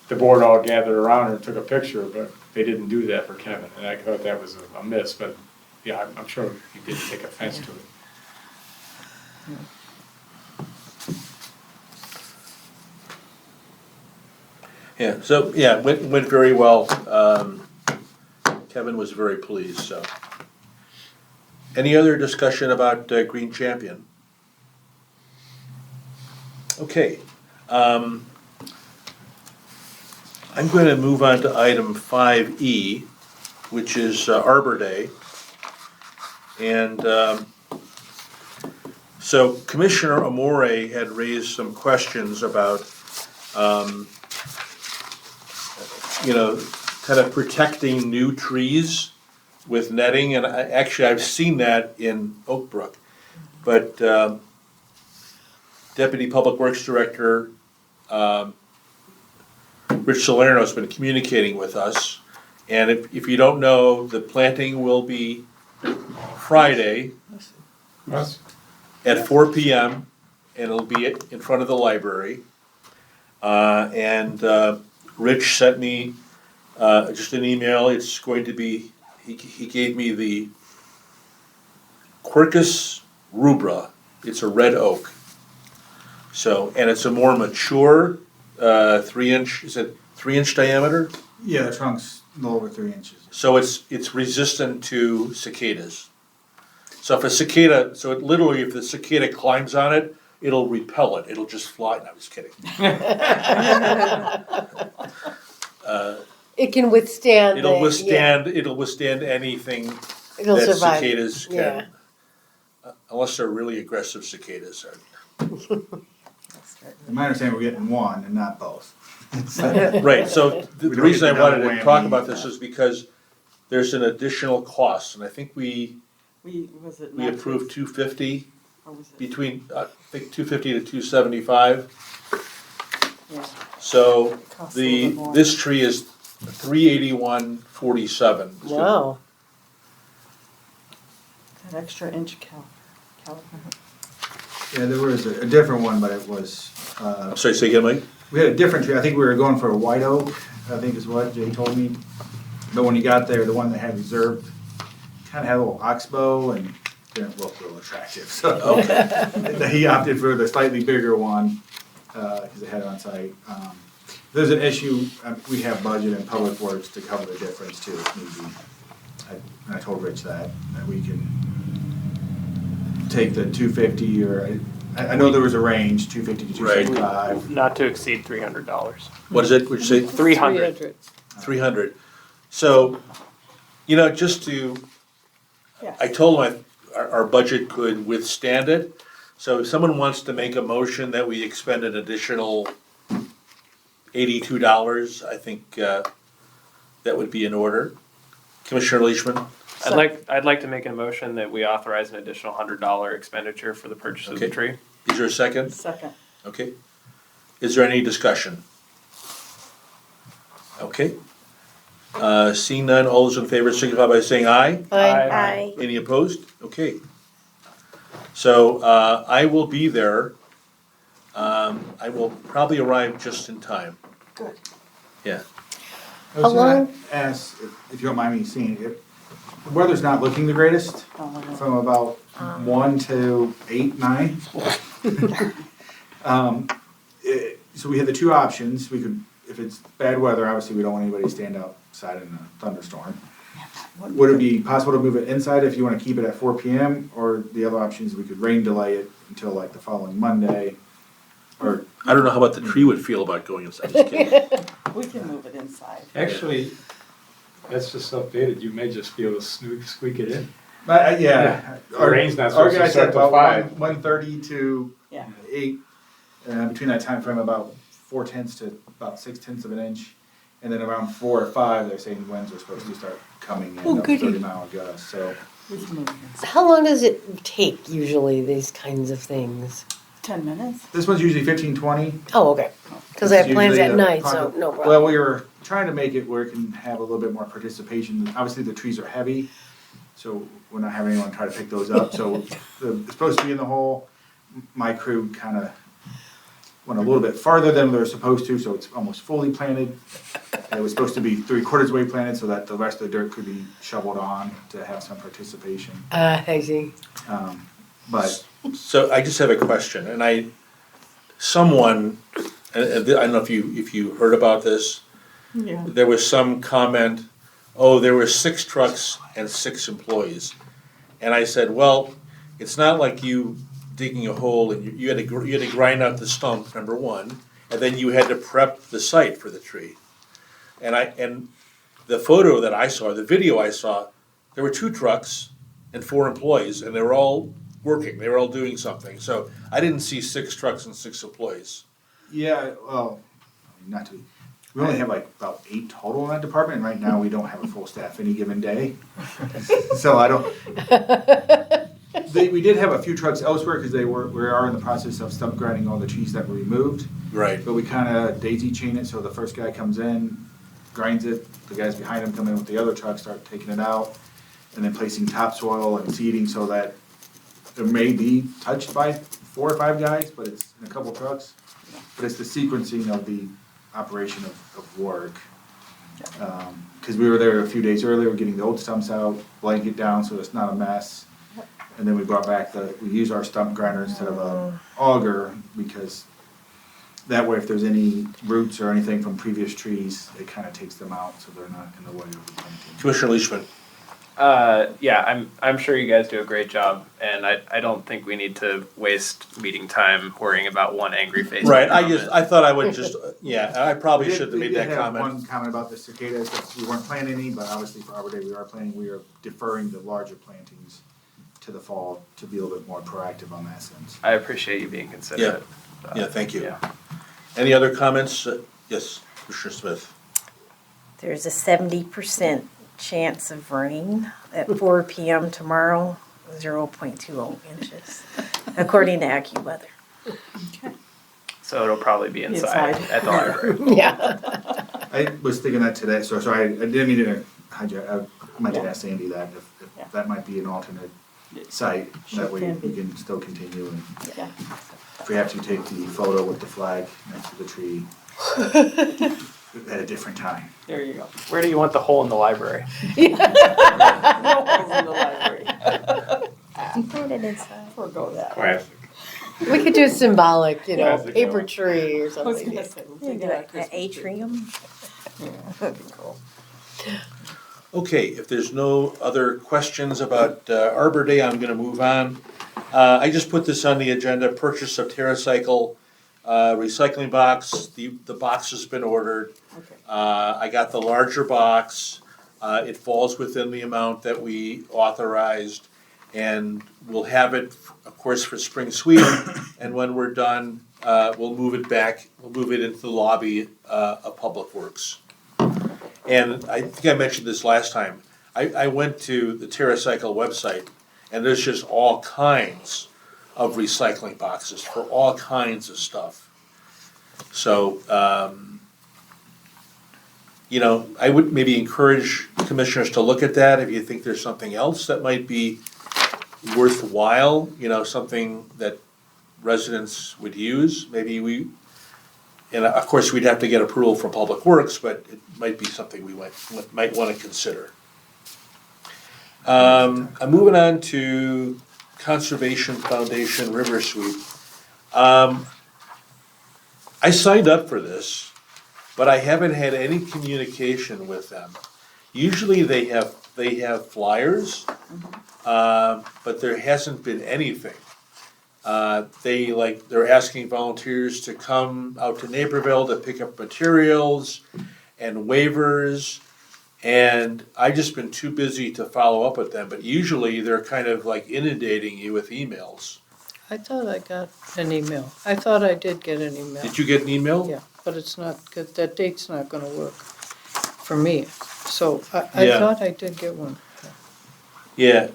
the board all gathered around her and took a picture, but they didn't do that for Kevin. And I thought that was a miss, but yeah, I'm sure he didn't take offense to it. yeah, so, yeah, went very well. Kevin was very pleased, so. Any other discussion about Green Champion? Okay. I'm going to move on to item 5E, which is Arbor Day. And so Commissioner Amore had raised some questions about, kind of protecting new trees with netting, and actually I've seen that in Oak Brook. But Deputy Public Works Director Rich Salerno's been communicating with us, and if you don't know, the planting will be Friday Yes. at 4 p.m. and it'll be in front of the library. And Rich sent me just an email. It's going to be, he gave me the Quercus rubra. It's a red oak. So, and it's a more mature 3-inch, is it 3-inch diameter? Yeah, the trunk's a little over 3 inches. So it's resistant to cicadas. So if a cicada, so it literally, if the cicada climbs on it, it'll repel it. It'll just fly. No, I'm just kidding. It can withstand. It'll withstand anything It'll that survive. cicadas can, Yeah. unless they're really aggressive cicadas. In my understanding, we're getting one and not both. Right, so the We don't reason I get the wanted double to talk whammy. about this is because there's an additional cost, and I think we Was it we not approved $250, or was it? between, I think $250 to $275. Yeah. So Costs a little bit more. this tree is $381.47. Wow. That extra inch caliper. Yeah, there was a different one, but it was, I'm sorry, say again, Mike? we had a different tree. I think we were going for a white oak, I think is what Jay told me. But when you got there, the one that had reserved kind of had a little oxbow and didn't look real attractive. So he opted for the slightly bigger one because they had it on site. There's an issue, we have budget and public works to cover the difference too, if need be. And I told Rich that we can take the 250 or, I know there was a range, 250 to 275. Not to exceed $300. What is it, would you say? 300. 300. So, just to, Yes. I told him our budget could withstand it. So if someone wants to make a motion that we expend an additional $82, I think that would be in order. Commissioner Leishman? I'd like to make a motion that we authorize an additional $100 expenditure for the purchase of the Okay. tree. Is there a second? Second. Okay. Is there any discussion? Okay. Seeing none, all those in favor signify by saying aye. Aye. Any opposed? Okay. So I will be there. I will probably arrive just in time. Good. Yeah. I was How long- gonna ask, if you don't mind me seeing, The weather's not looking the greatest, Oh, from about 1 to 8, 9. So we had the two options. We could, if it's bad weather, obviously we don't want anybody to stand outside in a thunderstorm. Would it be possible to move it inside if you want to keep it at 4 p.m.? Or the other option is we could rain delay it until like the following Monday? Or I don't know how about the tree would feel about going inside. Just kidding. We can move it inside. Actually, that's just updated, you may just be able to squeak it in. yeah, The rain's not our supposed to guy said start till about 5. 1:30 to Yeah. 8. Between that time frame, about 4/10 to about 6/10 of an inch. And then around 4 or 5, they're saying winds are supposed to start coming in, Oh, up goody. 30-mile gusts. So We can move it inside. How long does it take usually, these kinds of things? 10 minutes? this one's usually 15-20. Oh, okay. Because I have It's plans usually at a night, so pocket- no Well, problem. we were trying to make it where it can have a little bit more participation. Obviously, the trees are heavy, so we're not having anyone try to pick those up. So it's supposed to be in the hole. My crew kind of went a little bit farther than they're supposed to, so it's almost fully planted. It was supposed to be 3/4 way planted so that the rest of the dirt could be shoveled on to have some participation. I see. But So I just have a question, and someone, and I don't know if you heard about this. Yeah. There was some comment, oh, there were 6 trucks and 6 employees. And I said, well, it's not like you digging a hole and you had to grind out the stump, number one, and then you had to prep the site for the tree. And the photo that I saw, the video I saw, there were 2 trucks and 4 employees, and they were all working, they were all doing something. So I didn't see 6 trucks and 6 employees. yeah, well, not to. We only have like about 8 total in that department, and right now we don't have a full staff any given day. So I don't. We did have a few trucks elsewhere because we are in the process of stump grinding all the trees that were removed. Right. But we kind of daisy chain it, so the first guy comes in, grinds it, the guys behind him come in with the other truck, start taking it out, and then placing topsoil and seeding so that it may be touched by 4 or 5 guys, but it's in a couple trucks. But it's the sequencing of the operation of work. Because we were there a few days earlier, getting the old stumps out, blanket down so it's not a mess. And then we brought back we use our stump grinder instead of a auger, because that way if there's any roots or anything from previous trees, it kind of takes them out so they're not in the way of the planting. Commissioner Leishman. Yeah, I'm sure you guys do a great job, and I don't think we need to waste meeting time worrying about one angry face. Right, at the moment. I thought I would just, yeah, I probably We should have made did that have comment. one comment about the cicadas, that we weren't planting any, but obviously for Arbor Day we are planting. We are deferring the larger plantings to the fall to be a little bit more proactive on that sense. I appreciate you being considerate. Yeah, thank you. Yeah. Any other comments? Yes, Commissioner Smith. There's a 70% chance of rain at 4 p.m. tomorrow, 0.20 inches, according to AccuWeather. So it'll probably be inside Inside. at the library. Yeah. I was thinking that today, so sorry, I didn't mean to hijack, I might have asked Sandy that, if Yeah. that might be an alternate site, Sure that way can we be. can still continue, and Yeah. if we have to take the photo with the flag next to the tree at a different time. There you go. Where do you want the hole in the library? No holes in the library. Put it inside. Forgo that. Classic. We could do symbolic, Classic, paper yeah. tree or I was something. gonna say, we'll Maybe take that like an Christmas tree. atrium. Yeah, that'd be cool. Okay, if there's no other questions about Arbor Day, I'm gonna move on. I just put this on the agenda, purchase of TerraCycle recycling box. The box has been ordered. Okay. I got the larger box. It falls within the amount that we authorized. And we'll have it, of course, for spring sweep. And when we're done, we'll move it back, we'll move it into the lobby of Public Works. And I think I mentioned this last time. I went to the TerraCycle website, and there's just all kinds of recycling boxes for all kinds of stuff. So, I would maybe encourage commissioners to look at that if you think there's something else that might be worthwhile, something that residents would use. Maybe and of course, we'd have to get approval from Public Works, but it might be something we might want to consider. I'm moving on to Conservation Foundation River Sweep. I signed up for this, but I haven't had any communication with them. Usually they have flyers, but there hasn't been anything. They're asking volunteers to come out to Naperville to pick up materials and waivers. And I've just been too busy to follow up with them, but usually they're kind of like inundating you with emails. I thought I got an email. I thought I did get an email. Did you get an email? Yeah, but it's not good. That date's not gonna work for me. So I Yeah. thought I did get one. Yeah.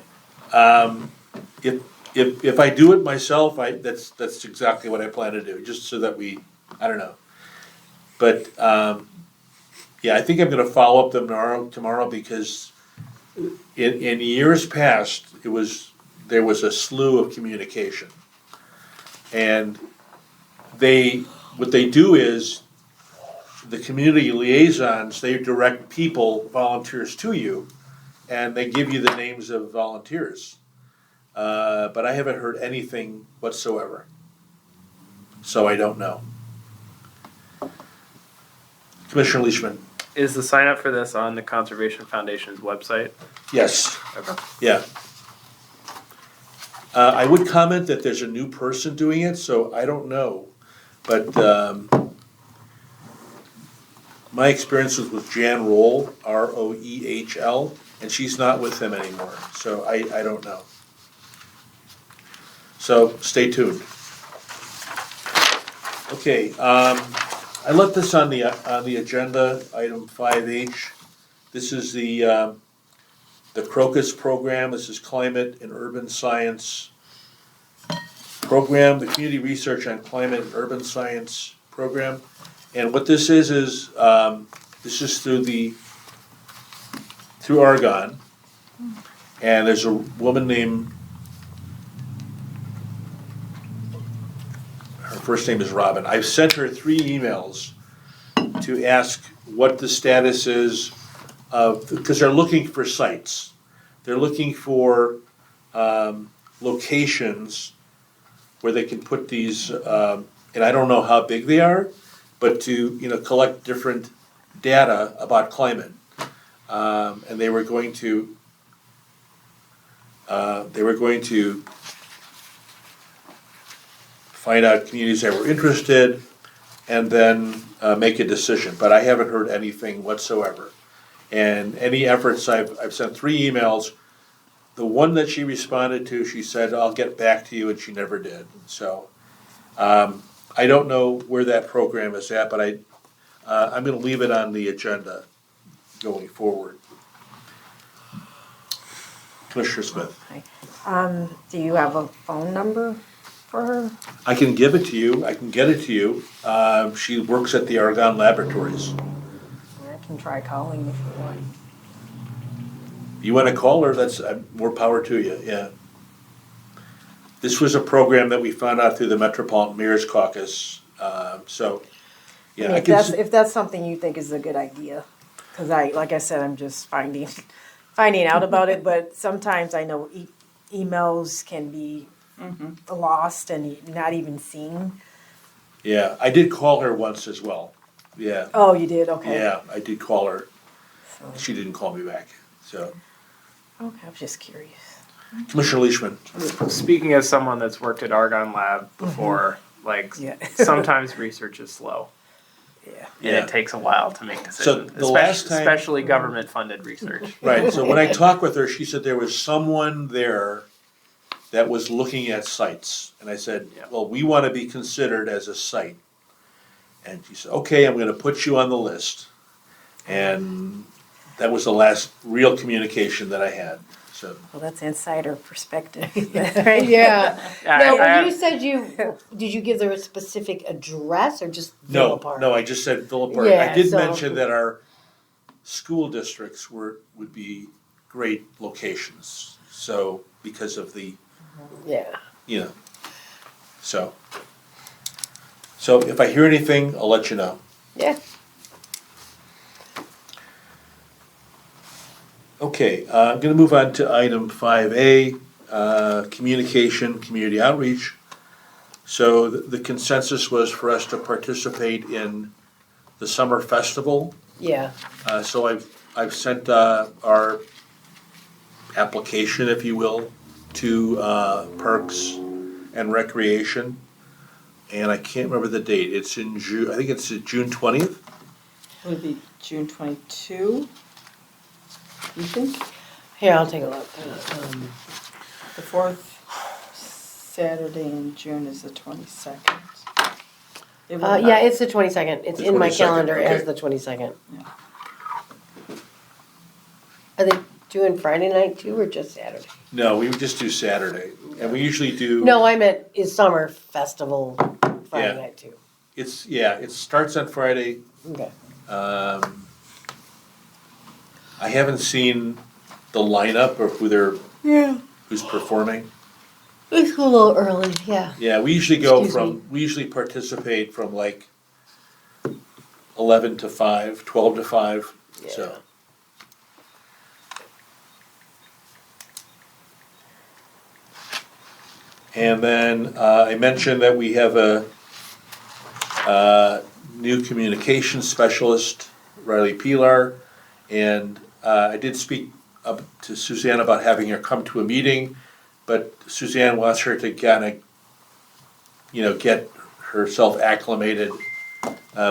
If I do it myself, that's exactly what I plan to do, just so that I don't know. But, yeah, I think I'm gonna follow up them tomorrow because in years past, there was a slew of communication. And what they do is, the community liaisons, they direct volunteers to you, and they give you the names of volunteers. But I haven't heard anything whatsoever. So I don't know. Commissioner Leishman? Is the sign up for this on the Conservation Foundation's website? Yes, Okay. yeah. I would comment that there's a new person doing it, so I don't know. But my experience was with Jan Rohl, Roehl, and she's not with them anymore, so I don't know. So stay tuned. Okay, I left this on the agenda, item 5H. This is the Crocus program. This is Climate and Urban Science program, the Community Research on Climate and Urban Science program. And what this is this is through Argonne. And there's a woman named, her first name is Robin. I've sent her 3 emails to ask what the status is because they're looking for sites. They're looking for locations where they can put these, and I don't know how big they are, but to collect different data about climate. And they were going to find out communities that were interested and then make a decision. But I haven't heard anything whatsoever. And any efforts, I've sent 3 emails. The one that she responded to, she said, I'll get back to you, and she never did. So I don't know where that program is at, but I'm gonna leave it on the agenda going forward. Commissioner Smith. Do you have a phone number for her? I can give it to you, I can get it to you. She works at the Argonne Laboratories. I can try calling if you want. You wanna call her, that's more power to you, yeah. This was a program that we found out through the Metropolitan Mayor's Caucus, so, I yeah, mean, I can. if that's something you think is a good idea, because like I said, I'm just finding out about it, but sometimes I know emails can be lost and not even seen. Yeah, I did call her once as well, yeah. Oh, you did? Okay. Yeah, I did call her. So, She didn't call me back, so. okay, I was just curious. Commissioner Leishman. Speaking as someone that's worked at Argonne Lab before, like Yeah. sometimes research is slow Yeah. and Yeah. it takes a while to make So decisions, the last time- especially government-funded research. Right, so when I talked with her, she said there was someone there that was looking at sites. And I said, Yeah. well, we wanna be considered as a site. And she said, okay, I'm gonna put you on the list. And that was the last real communication that I had, so. Well, that's insider perspective. Yeah. Now, I when you said did you give her a specific address or just Villa No, Park? no, I just said Villa Park. I Yeah, did so- mention that our school districts would be great locations. So, because of the, Yeah. so. So if I hear anything, I'll let you know. Yeah. Okay, I'm gonna move on to item 5A, communication, community outreach. So the consensus was for us to participate in the summer festival. Yeah. So I've sent our application, if you will, to Parks and Recreation. And I can't remember the date. It's in June, I think it's June 20th. Would it be June 22? You think? Here, I'll take a look. The fourth Saturday in June is the 22nd. It would not- Yeah, it's the 22nd. It's The in my 22nd, calendar as okay. the 22nd. Yeah. Are they doing Friday night too, or just Saturday? No, we would just do Saturday. And we usually do. No, I meant is summer festival Friday Yeah. night too. It starts on Friday. Okay. I haven't seen the lineup or who's performing. It's a little early, yeah. Yeah, we usually participate from like 11 to 5, 12 to 5, so. Yeah. And then I mentioned that we have a new communications specialist, Riley Pilar, and I did speak up to Suzanne about having her come to a meeting, but Suzanne wants her to kind of, get herself acclimated,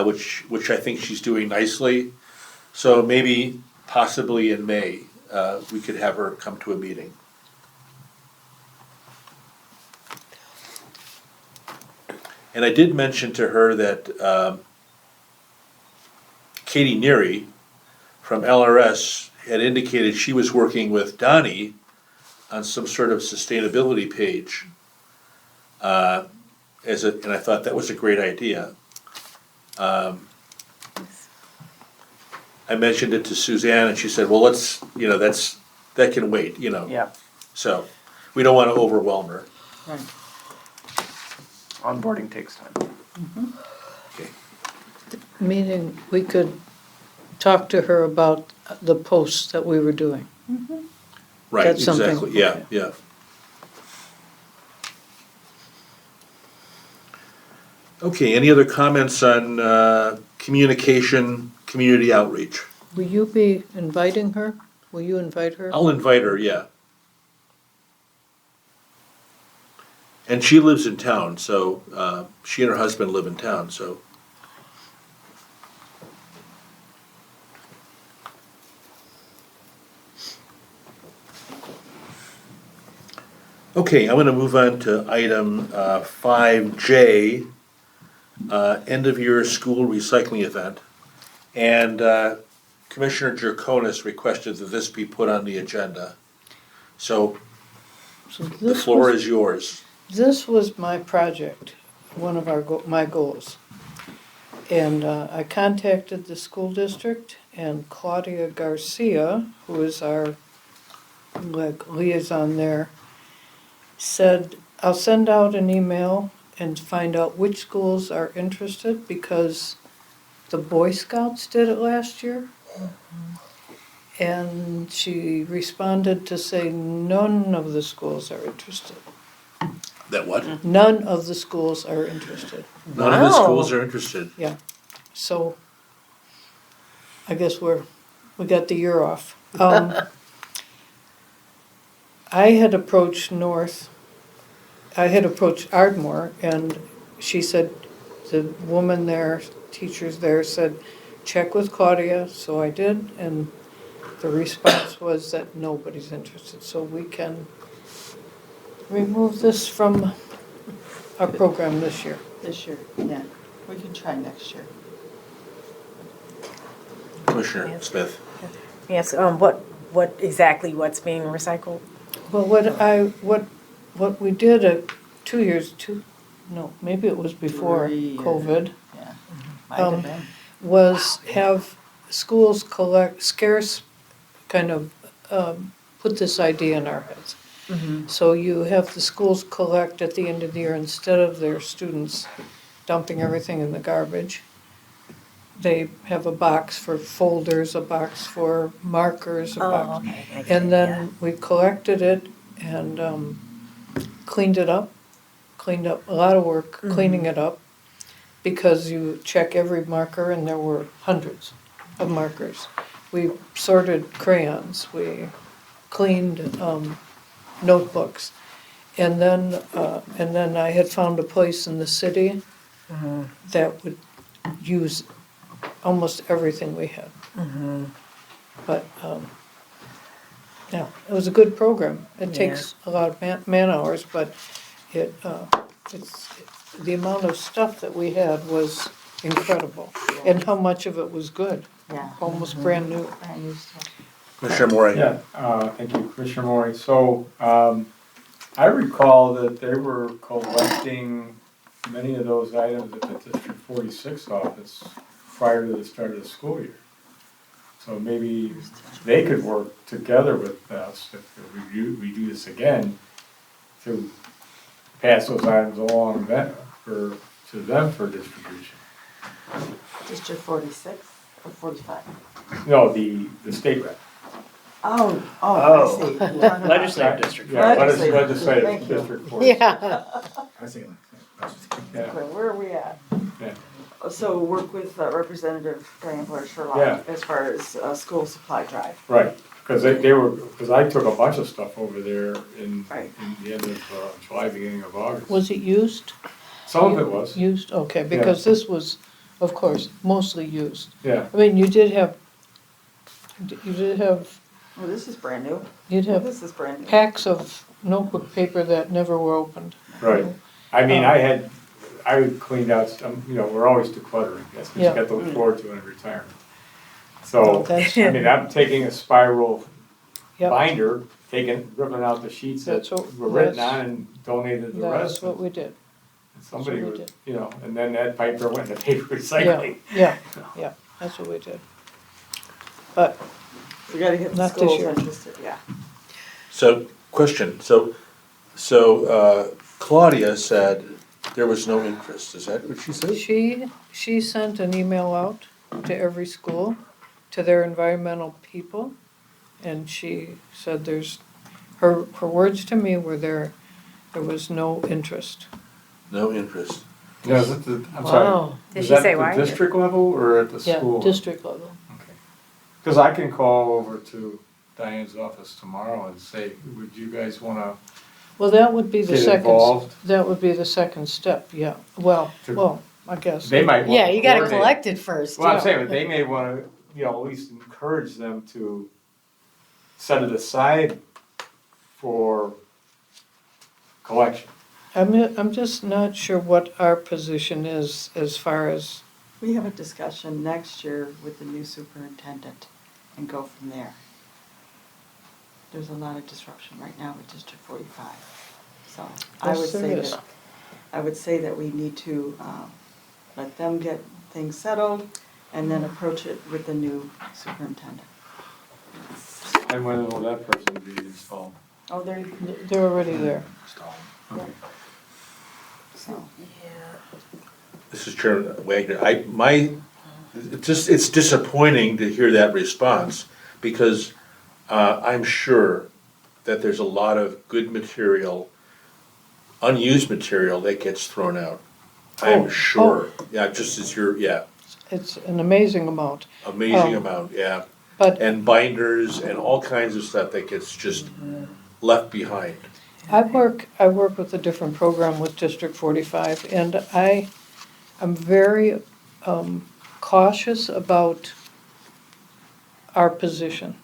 which I think she's doing nicely. So maybe, possibly in May, we could have her come to a meeting. And I did mention to her that Katie Neary from LRS had indicated she was working with Donnie on some sort of sustainability page. And I thought that was a great idea. I mentioned it to Suzanne and she said, well, that can wait, Yeah. So we don't want to overwhelm her. Right. Onboarding takes time. Okay. Meaning we could talk to her about the posts that we were doing. Right, That's something- exactly, yeah, okay. yeah. Okay, any other comments on communication, community outreach? Will you be inviting her? Will you invite her? I'll invite her, yeah. And she lives in town, so she and her husband live in town, so. Okay, I'm gonna move on to item 5J, end of year school recycling event. And Commissioner Jerkonis requested that this be put on the agenda. So So the this floor was- is yours. This was my project, one of my goals. And I contacted the school district, and Claudia Garcia, who is our liaison there, said, I'll send out an email and find out which schools are interested, because the Boy Scouts did it last year. And she responded to say none of the schools are interested. That what? None of the schools are interested. None of the Wow. schools are interested. So I guess we got the year off. I had approached Ardmore, and she said, the woman there, teachers there said, check with Claudia, so I did, and the response was that nobody's interested, so we can remove this from our program this year. This year, yeah. We can try next year. Commissioner Yes. Smith. Yes, what's being recycled? Well, what we did 2 years, maybe it was before 3 years. COVID, Yeah. Might have Um, been. was have schools collect scarce, kind of, put this idea in our heads. So you have the schools collect at the end of the year, instead of their students dumping everything in the garbage, they have a box for folders, a box for markers, a Oh, box. okay. I get And it, then we collected it and cleaned it up, a lot of work cleaning it up, because you check every marker and there were hundreds of markers. We sorted crayons, we cleaned notebooks. And then I had found a place in the city that would use almost everything we had. But, yeah, it was a good program. It takes a lot of man hours, but the amount of stuff that we had was incredible. And how much of it was good, Yeah. almost brand new. Brand new stuff. Commissioner Moore? Yeah, thank you, Commissioner Maury. So, I recall that they were collecting many of those items at the District 46 office prior to the start of the school year. So maybe they could work together with us if we do this again, to pass those items along to them for distribution. District 46 or 45? No, the state rep. Oh, Oh. I see. You're talking about- Legislative district. Yeah, Legislative. legislative Thank you. District 46. Yeah. I see. Yeah, Okay, where are we at? yeah. So work with Representative Diane Blair Yeah. Sherlock as far as school supply drive. Right, because because I took a bunch of stuff over there in Right. the end of July, beginning of August. Was it used? Some of it was, Used, okay, because this was, of course, mostly used. yeah, I mean, you did have, Oh, this is brand new. you'd have This is brand new. packs of notebook paper that never were opened. right. I mean, I cleaned out, we're always decluttering, that's what you Yeah. got to look forward to in retirement. Well, So, that's- I mean, I'm taking a spiral Yep. binder, ripping out the sheets that That's what- were written that's- on and donated the That's rest. what we did. Somebody what we was, did. and then that paper went into paper Yeah, recycling. yeah, that's what we did. But, We gotta get the Not this schools year. interested, yeah. So, question, so Claudia said there was no interest, is that what she said? she sent an email out to every school, to their environmental people, and she said her words to me were there was no interest. No interest. Yeah, is it I'm sorry. Wow. Did Is she that say the why? district level or at the Yeah, school? district level. Because I can call over to Diane's office tomorrow and say, would you guys want Well, that would be to the get second, involved? that would be the second step, yeah. Well, I guess. They might want to Yeah, you gotta coordinate. collect it first. Well, I'm yeah. saying, but they may want to, at least encourage them to set it aside for collection. I'm just not sure what our position is as far as, We have a discussion next year with the new superintendent and go from there. There's a lot of disruption right now with District 45. So I Yes, would there say is. that, we need to let them get things settled and then approach it with the new superintendent. And when will that person be installed? Oh, there, they're already there. so. This is Chairman Wagner. It's disappointing to hear that response, because I'm sure that there's a lot of good material, unused material that gets thrown out. I'm Oh, sure. Yeah, just as It's an amazing amount. amazing Oh. amount, yeah. But And binders and all kinds of stuff that gets just left behind. I work with a different program with District 45, and I'm very cautious about our position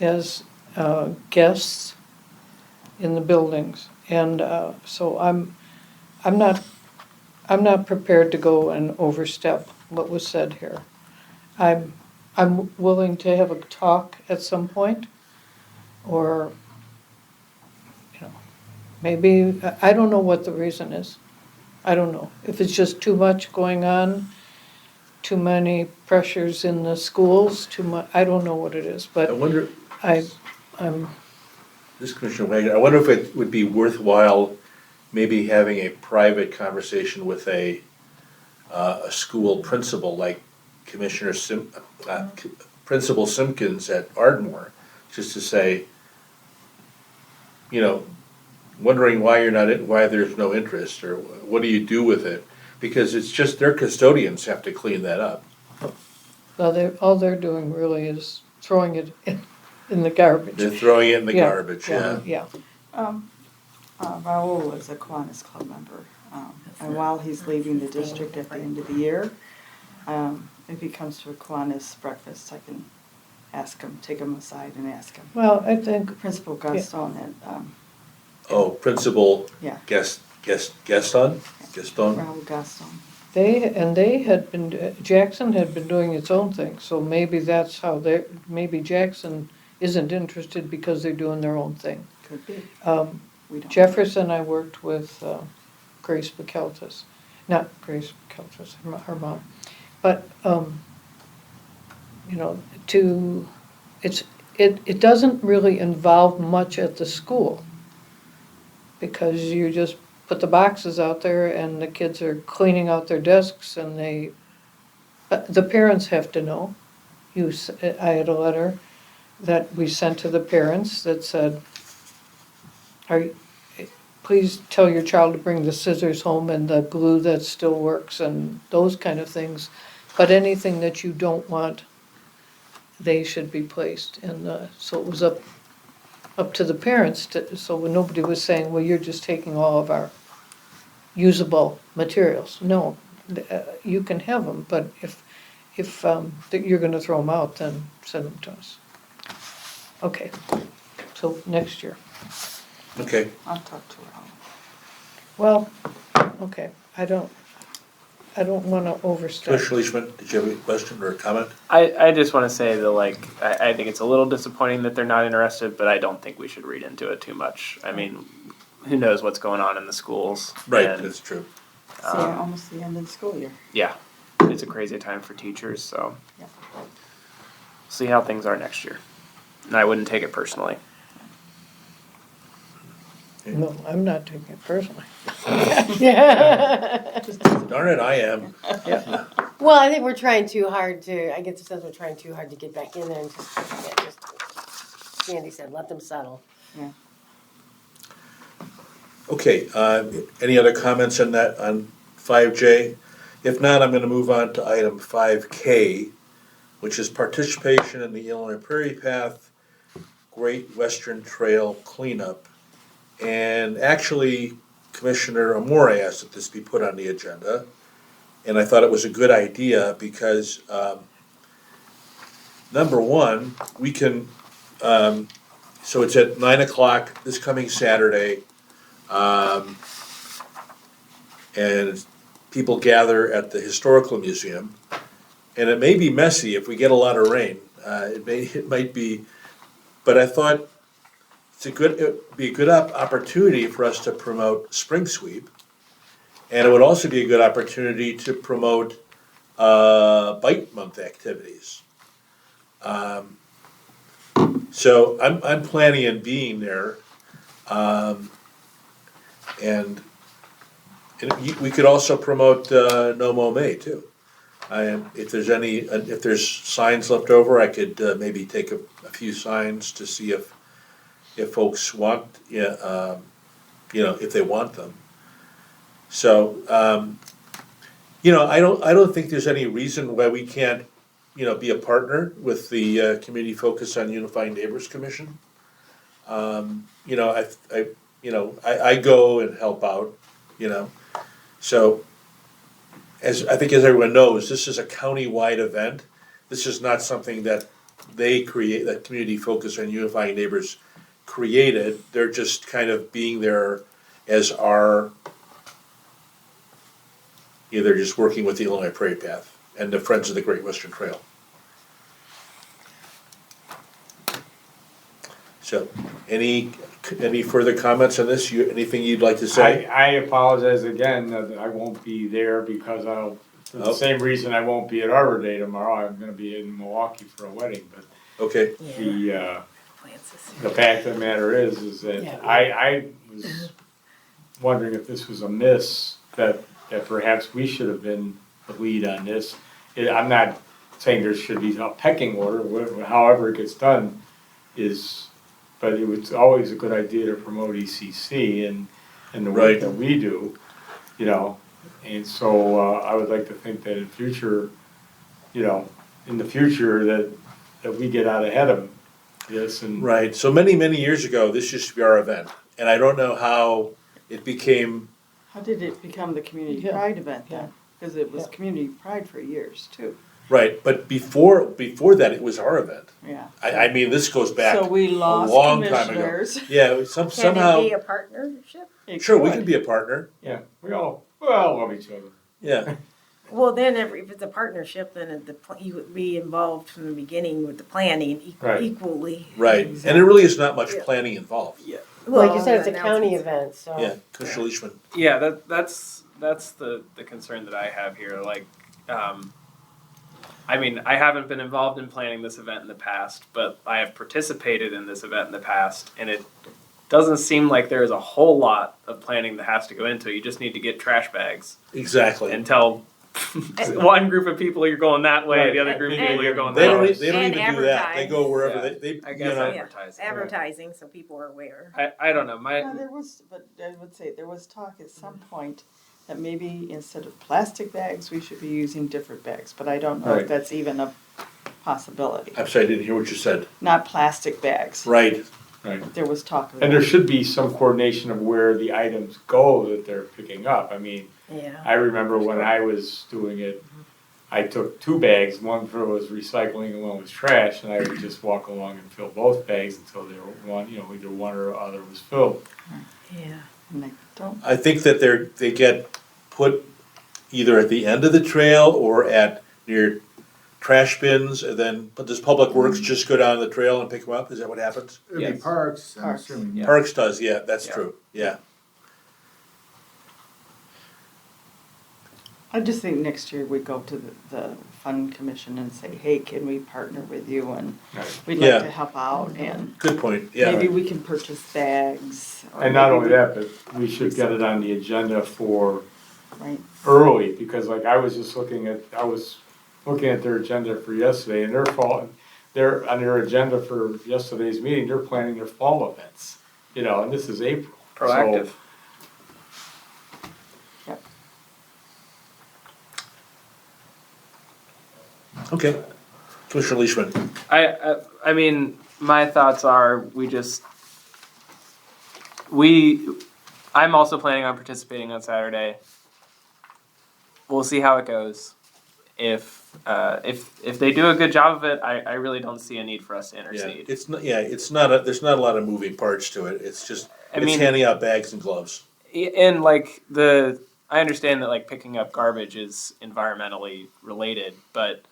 as guests in the buildings. And so I'm not prepared to go and overstep what was said here. I'm willing to have a talk at some point, or, maybe, I don't know what the reason is. I don't know. If it's just too much going on, too many pressures in the schools, I don't know what it is, I but wonder, I'm, this is Commissioner Wagner, I wonder if it would be worthwhile maybe having a private conversation with a a school principal like Principal Simpkins at Ardmore, just to say, you know, wondering why you're not in, why there's no interest, or what do you do with it? Because it's just their custodians have to clean that up. Well, all they're doing really is throwing it in the garbage. They're throwing it in the Yeah, garbage, yeah. Yeah, Raul is a Kiwanis Club member, and while he's leaving the district at the end of the year, if he comes to a Kiwanis breakfast, I can ask him, take him aside and ask him. well, I think, Principal Gaston and, Oh, Principal yeah, Gaston? Raul Gaston. Jackson had been doing its own thing, so maybe that's how maybe Jackson isn't interested because they're doing their own thing. Could be, we don't. Jefferson, I worked with Grace Bacaltis, not Grace Bacaltis, her mom. But, you know, it doesn't really involve much at the school, because you just put the boxes out there and the kids are cleaning out their desks, and the parents have to know. I had a letter that we sent to the parents that said, please tell your child to bring the scissors home and the glue that still works and those kind of things. But anything that you don't want, they should be placed. And so it was up to the parents so when nobody was saying, well, you're just taking all of our usable materials. No, you can have them, but if you're gonna throw them out, then send them to us. Okay, so next year. Okay, I'll talk to Raul. Well, okay, I don't wanna overstep. Commissioner Leishman, did you have a question or a comment? I just want to say that, like, I think it's a little disappointing that they're not interested, but I don't think we should read into it too much. I mean, who knows what's going on in the schools? Right, and, that's true. It's almost the end of the school year. yeah, it's a crazy time for teachers, so Yeah. see how things are next year. And I wouldn't take it personally. No, I'm not taking it personally. Yeah. Darn it, I am. Yeah. Well, I think we're trying too hard to, I get the sense we're trying too hard to get back in there and just Sandy said, let them settle. Okay, any other comments on that, on 5J? If not, I'm gonna move on to item 5K, which is participation in the Illinois Prairie Path Great Western Trail cleanup. And actually, Commissioner Amore asked that this be put on the agenda. And I thought it was a good idea because, number one, we can, so it's at 9 o'clock this coming Saturday. And people gather at the Historical Museum. And it may be messy if we get a lot of rain. It might be, but I thought it'd be a good opportunity for us to promote Spring Sweep. And it would also be a good opportunity to promote Bike Month activities. So I'm planning on being there. And we could also promote No Mow May too. If there's signs left over, I could maybe take a few signs to see if folks want, if they want them. So, I don't think there's any reason why we can't, be a partner with the Community Focus on Unifying Neighbors Commission. I go and help out, So, as everyone knows, this is a county-wide event. This is not something that that Community Focus on Unifying Neighbors created. They're just kind of being there as they're just working with the Illinois Prairie Path and the Friends of the Great Western Trail. So, any further comments on this? Anything you'd like to say? I apologize again that I won't be there because for the same reason I won't be at Arbor Day tomorrow. I'm gonna be in Milwaukee for a wedding, but Okay, the fact of the matter is that I was wondering if this was a miss, that perhaps we should have been the lead on this. I'm not saying there should be a pecking order, however it gets done is, but it was always a good idea to promote ECC and the work Right. that we do, you know. And so I would like to think that in future, you know, in the future that we get out ahead of this and. Right, so many, many years ago, this used to be our event, and I don't know how it became, How did it become the community Yeah, pride event yeah. then? Because it was Yeah. community pride for years too. right, but before that, it was our event. Yeah. I mean, this goes back So we a lost long time ago. commissioners. Yeah, Can somehow, it be a partnership? It sure, we could. could be a partner, Yeah, we all love each other. yeah, Well, then if it's a partnership, then you would be involved from the beginning with the planning Right. equally. right, and there really is not much Yeah. planning involved. Well, Like you said, it's a the county announcements. event, so. Yeah, Commissioner Leishman, Yeah, that's the concern that I have here. Like, I mean, I haven't been involved in planning this event in the past, but I have participated in this event in the past, and it doesn't seem like there is a whole lot of planning that has to go into it. You just need to get trash bags exactly. and tell one group of people you're going that way, the other group of people you're going They that don't, way. they don't And even do that, they go wherever, advertise. they, I you guess know, advertising. Advertising, so people are aware. I don't know. Yeah, there was, but I would say there was talk at some point that maybe instead of plastic bags, we should be using different bags, but I don't know Right. if that's even a possibility. I'm sorry, I didn't hear what you said. Not plastic bags. Right, Right. There was talk of And there that. should be some coordination of where the items go that they're picking up. I mean, Yeah. I remember when I was doing it, I took 2 bags, one for was recycling and one was trash, and I would just walk along and fill both bags until they were either one or other was filled. Yeah. And I don't, I think that they get put either at the end of the trail or at near trash bins, and then, but does Public Works just go down the trail and pick them up? Is that what happens? It'd be Yes. parks, I'm Parks. assuming. Yeah. Parks does, yeah, that's Yeah. true, yeah. I just think next year we go to the fund commission and say, hey, can we partner with you and Right. we'd Yeah. like to help out and Good point, yeah. maybe we can purchase bags. or And not maybe only we- that, but we should get it on the agenda for Right, early, because like I was looking at their agenda for yesterday, and they're on their agenda for yesterday's meeting, they're planning their fall events, and this is April. So- Proactive. Okay, Commissioner Leishman, I mean, my thoughts are I'm also planning on participating on Saturday. We'll see how it goes. If they do a good job of it, I really don't see a need for us to yeah, intercede. it's not, there's not a lot of moving parts to it, it's just, I it's mean- handing out bags and gloves. And like I understand that like picking up garbage is environmentally related, but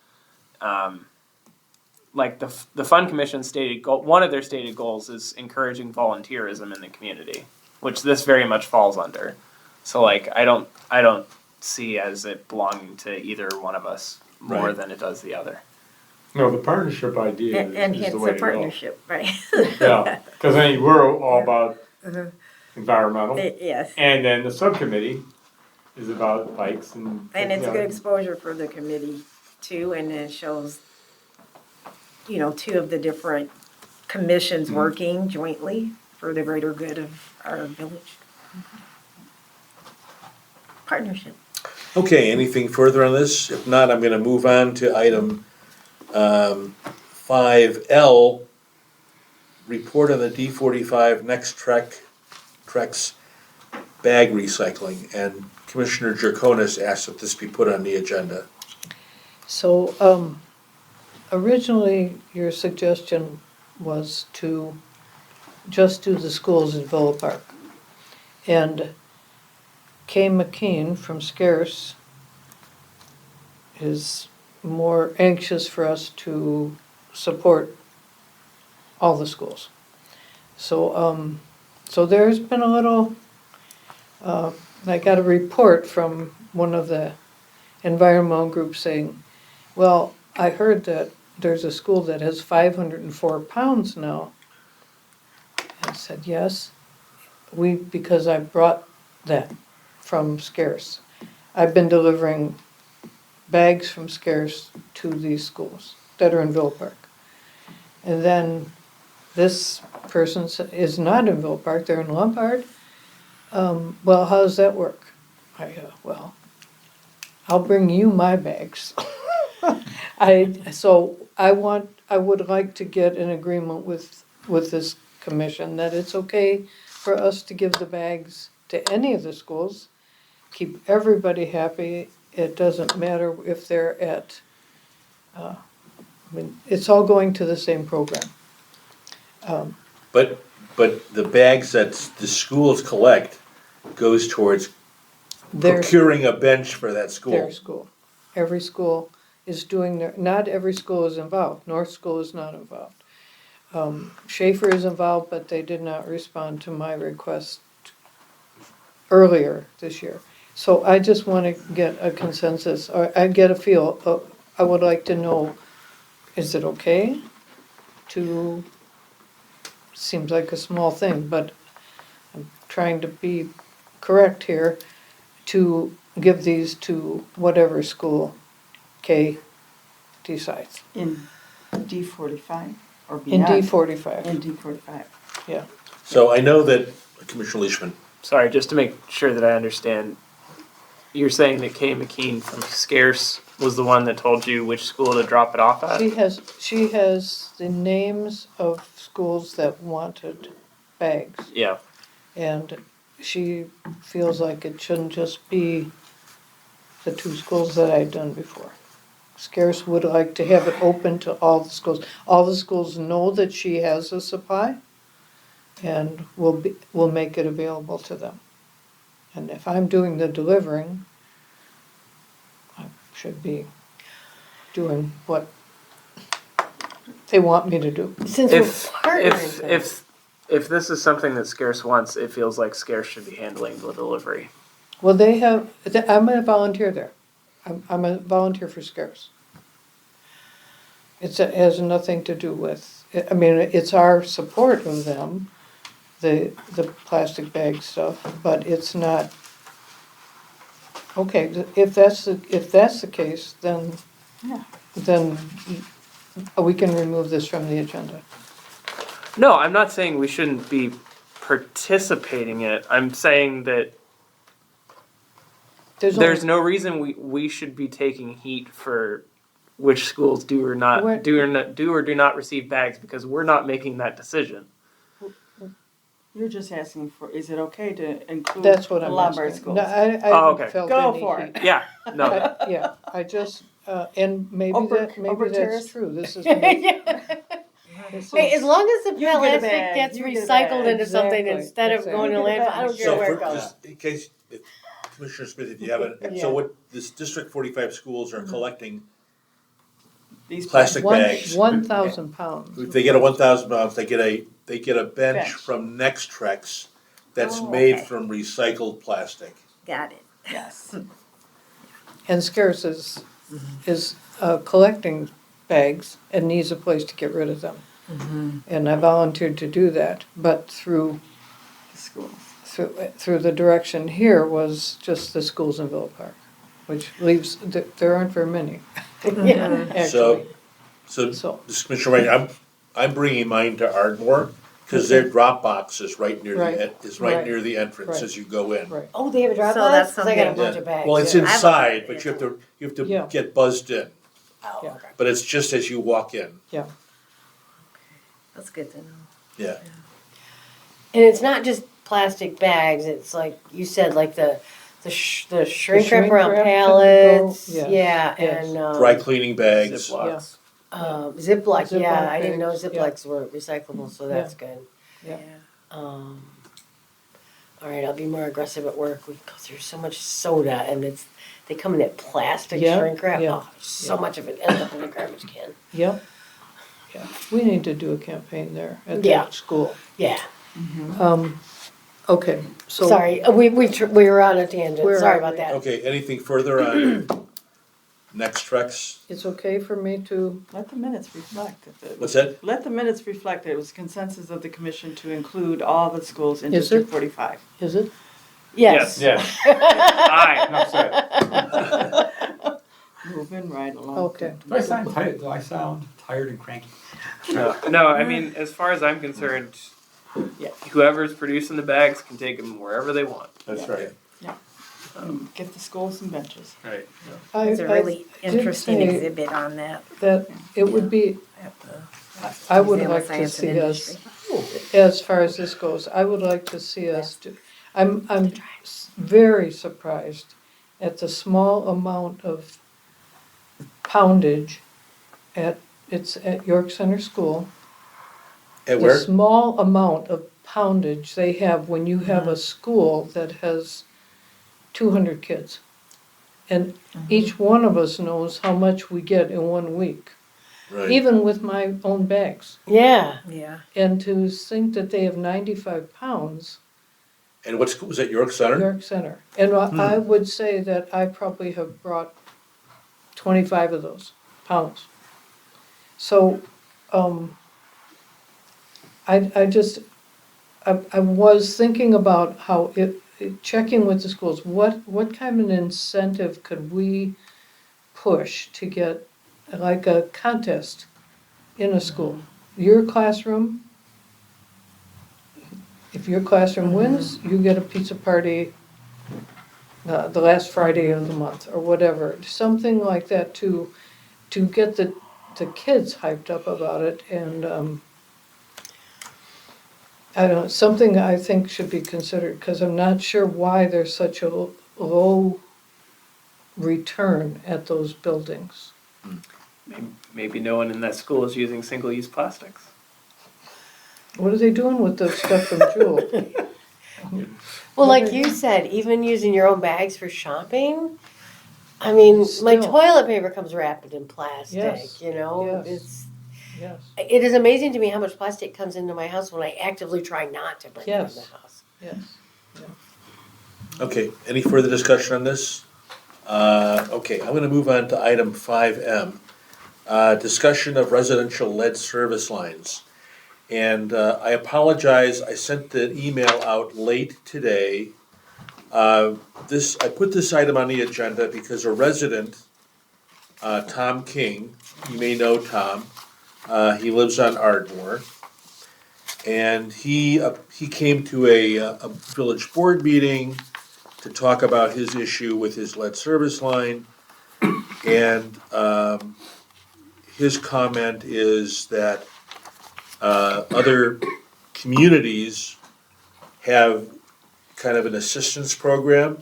like the Fund Commission stated one of their stated goals is encouraging volunteerism in the community, which this very much falls under. So like I don't see as it belonging to either one of us more Right. than it does the other. No, the partnership idea And is hence the way the to go. partnership, right? Yeah, because I mean, we're all about environmental, Yes. and then the subcommittee is about bikes and. And it's you know, good exposure for the committee too, and it shows, 2 of the different commissions working jointly for the greater good of our village. Partnership. Okay, anything further on this? If not, I'm gonna move on to item 5L, report on the D45 Next Trex bag recycling, and Commissioner Jerkonis asked that this be put on the agenda. So, originally, your suggestion was to just do the schools in Villa Park. And Kay McKean from Scarce is more anxious for us to support all the schools. So, so there's been a little, I got a report from one of the environmental groups saying, well, I heard that there's a school that has 504 pounds now. I said, yes, because I brought that from Scarce. I've been delivering bags from Scarce to these schools that are in Villa Park. And then this person is not in Villa Park, they're in Lombard. Well, how does that work? Well, I'll bring you my bags. I would like to get an agreement with this commission that it's okay for us to give the bags to any of the schools, keep everybody happy. It doesn't matter if they're at, I mean, it's all going to the same program. But the bags that the schools collect goes towards Their, procuring a bench for that school. their school. Every school is doing not every school is involved. North School is not involved. Schaefer is involved, but they did not respond to my request earlier this year. So I just want to get a consensus, or I get a feel, I would like to know, is it okay to, seems like a small thing, but I'm trying to be correct here, to give these to whatever school K decides. In D45 or In beyond? D45, In D45. yeah. So I know that Commissioner Leishman, Sorry, just to make sure that I understand, you're saying that Kay McKean from Scarce was the one that told you which school to drop it off at? She has the names of schools that wanted bags. Yeah. And she feels like it shouldn't just be the two schools that I'd done before. Scarce would like to have it open to all the schools. All the schools know that she has a supply and will make it available to them. And if I'm doing the delivering, I should be doing what they want me to do. Since If we're partnering. if this is something that Scarce wants, it feels like Scarce should be handling the delivery. Well, I'm a volunteer there. I'm a volunteer for Scarce. It has nothing to do with, I mean, it's our support of them, the plastic bag stuff, but it's not, okay, if that's the case, then, Yeah. then we can remove this from the agenda. No, I'm not saying we shouldn't be participating in it. I'm saying that there's no reason we should be taking heat for which schools do or do not receive bags, because we're not making that decision. You're just asking for, is it okay to include That's what the I'm Lombard asking. schools? No, I Oh, okay. haven't felt Go any for heat. it. Yeah, no. Yeah, I just, and maybe Ober that's Terrace? true, this is. Hey, as long as the You get a plastic bag, gets you get a recycled bag. into something Exactly, instead of exactly. going to You get a landfill, bag. I don't care so where for, it goes. just in case, Commissioner Smith, if you haven't, Yeah. so what, this District 45 schools are collecting, These Plastic bags. 1,000 pounds. if they get a 1,000 pounds, they get a bench Bench. from Nextrex that's Oh, made okay. from recycled plastic. Got it. Yes. And Scarce is collecting bags and needs a place to get rid of them. And I volunteered to do that, but through The schools. the direction here was just the schools in Villa Park, which leaves, there aren't very many, Yeah. actually. So, So- this Commissioner Wright, I'm bringing mine to Ardmore, because their drop box is right near Right, right, near the entrance right. as you go in. Right, Oh, they have a drop So box? that's 'Cause I got a something- bunch of bags. Well, it's yeah. inside, but you have to Yeah. get buzzed in, Oh, Yeah. okay. but it's just as you walk in, yeah. That's good to know. yeah. And it's not just plastic bags, it's like you said, like the shrink wrap around wrap can pallets, go- yes, yeah, yes. and Dry cleaning bags. Ziplocs. Ziploc, yeah, Ziploc I didn't know bags, yeah. Ziplocs were recyclable, so that's good. Yeah. All right, I'll be more aggressive at work. We go through so much soda, and they come in that plastic Yeah, shrink wrap. yeah, Oh, so yeah. much of it ends up in the garbage can. Yep. Yeah, we need to do a campaign there at Yeah. that school. Yeah. Okay, so. Sorry, we were on a tangent. We're Sorry on- about that. Okay, anything further on Nextrex? It's okay for me to, Let the minutes reflect. What's that? Let the minutes reflect that it was consensus of the commission to include all the schools in Is District it? 45. is it? Yes. Yes, Aye. enough said. Moving right along. Okay. Do I sound tired and cranky? No, I mean, as far as I'm concerned, Yeah. whoever's producing the bags can take them wherever they want. That's Yeah. right. Get the school some benches. Right. It's a really did interesting say exhibit on that. That it would be, at the I would Museum of like to Science and see us, Industry. as far as this goes, I would like to see us do, I'm very surprised at the small amount of poundage it's at York Center School. At The where? small amount of poundage they have when you have a school that has 200 kids. And each one of us knows how much we get in 1 week, Right. even with my own bags. Yeah. Yeah. And to think that they have 95 pounds, And what school was that, York Center? York Center. And I would say that I probably have brought 25 of those pounds. So, I just, I was thinking about how checking with the schools, what kind of an incentive could we push to get like a contest in a school? Your classroom, if your classroom wins, you get a pizza party the last Friday of the month or whatever, something like that to get the kids hyped up about it. And I don't know, something I think should be considered, because I'm not sure why there's such a low return at those buildings. Maybe no one in that school is using single-use plastics. What are they doing with the stuff from Jewel? Well, like you said, even using your own bags for shopping. I mean, my Still. toilet paper comes wrapped in plastic. Yes, You know, yes. Yes, it is amazing to me how much plastic comes into my house when I actively try not to bring it in Yes. the house. yes. Okay, any further discussion on this? Okay, I'm gonna move on to item 5M. Discussion of residential lead service lines. And I apologize, I sent the email out late today. I put this item on the agenda because a resident, Tom King, you may know Tom, he lives on Ardmore. And he came to a village board meeting to talk about his issue with his lead service line. And his comment is that other communities have kind of an assistance program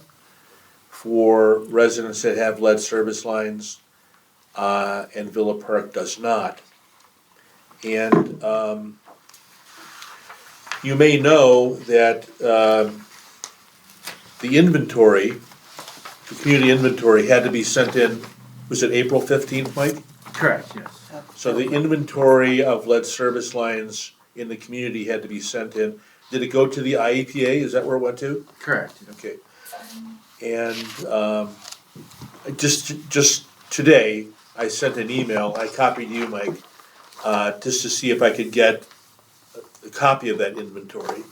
for residents that have lead service lines, and Villa Park does not. And you may know that the inventory, the community inventory had to be sent in, was it April 15th, Mike? Correct, yes. So the inventory of lead service lines in the community had to be sent in. Did it go to the IEPA? Is that where it went to? Correct. Okay. And just today, I sent an email, I copied you, Mike, just to see if I could get a copy of that inventory.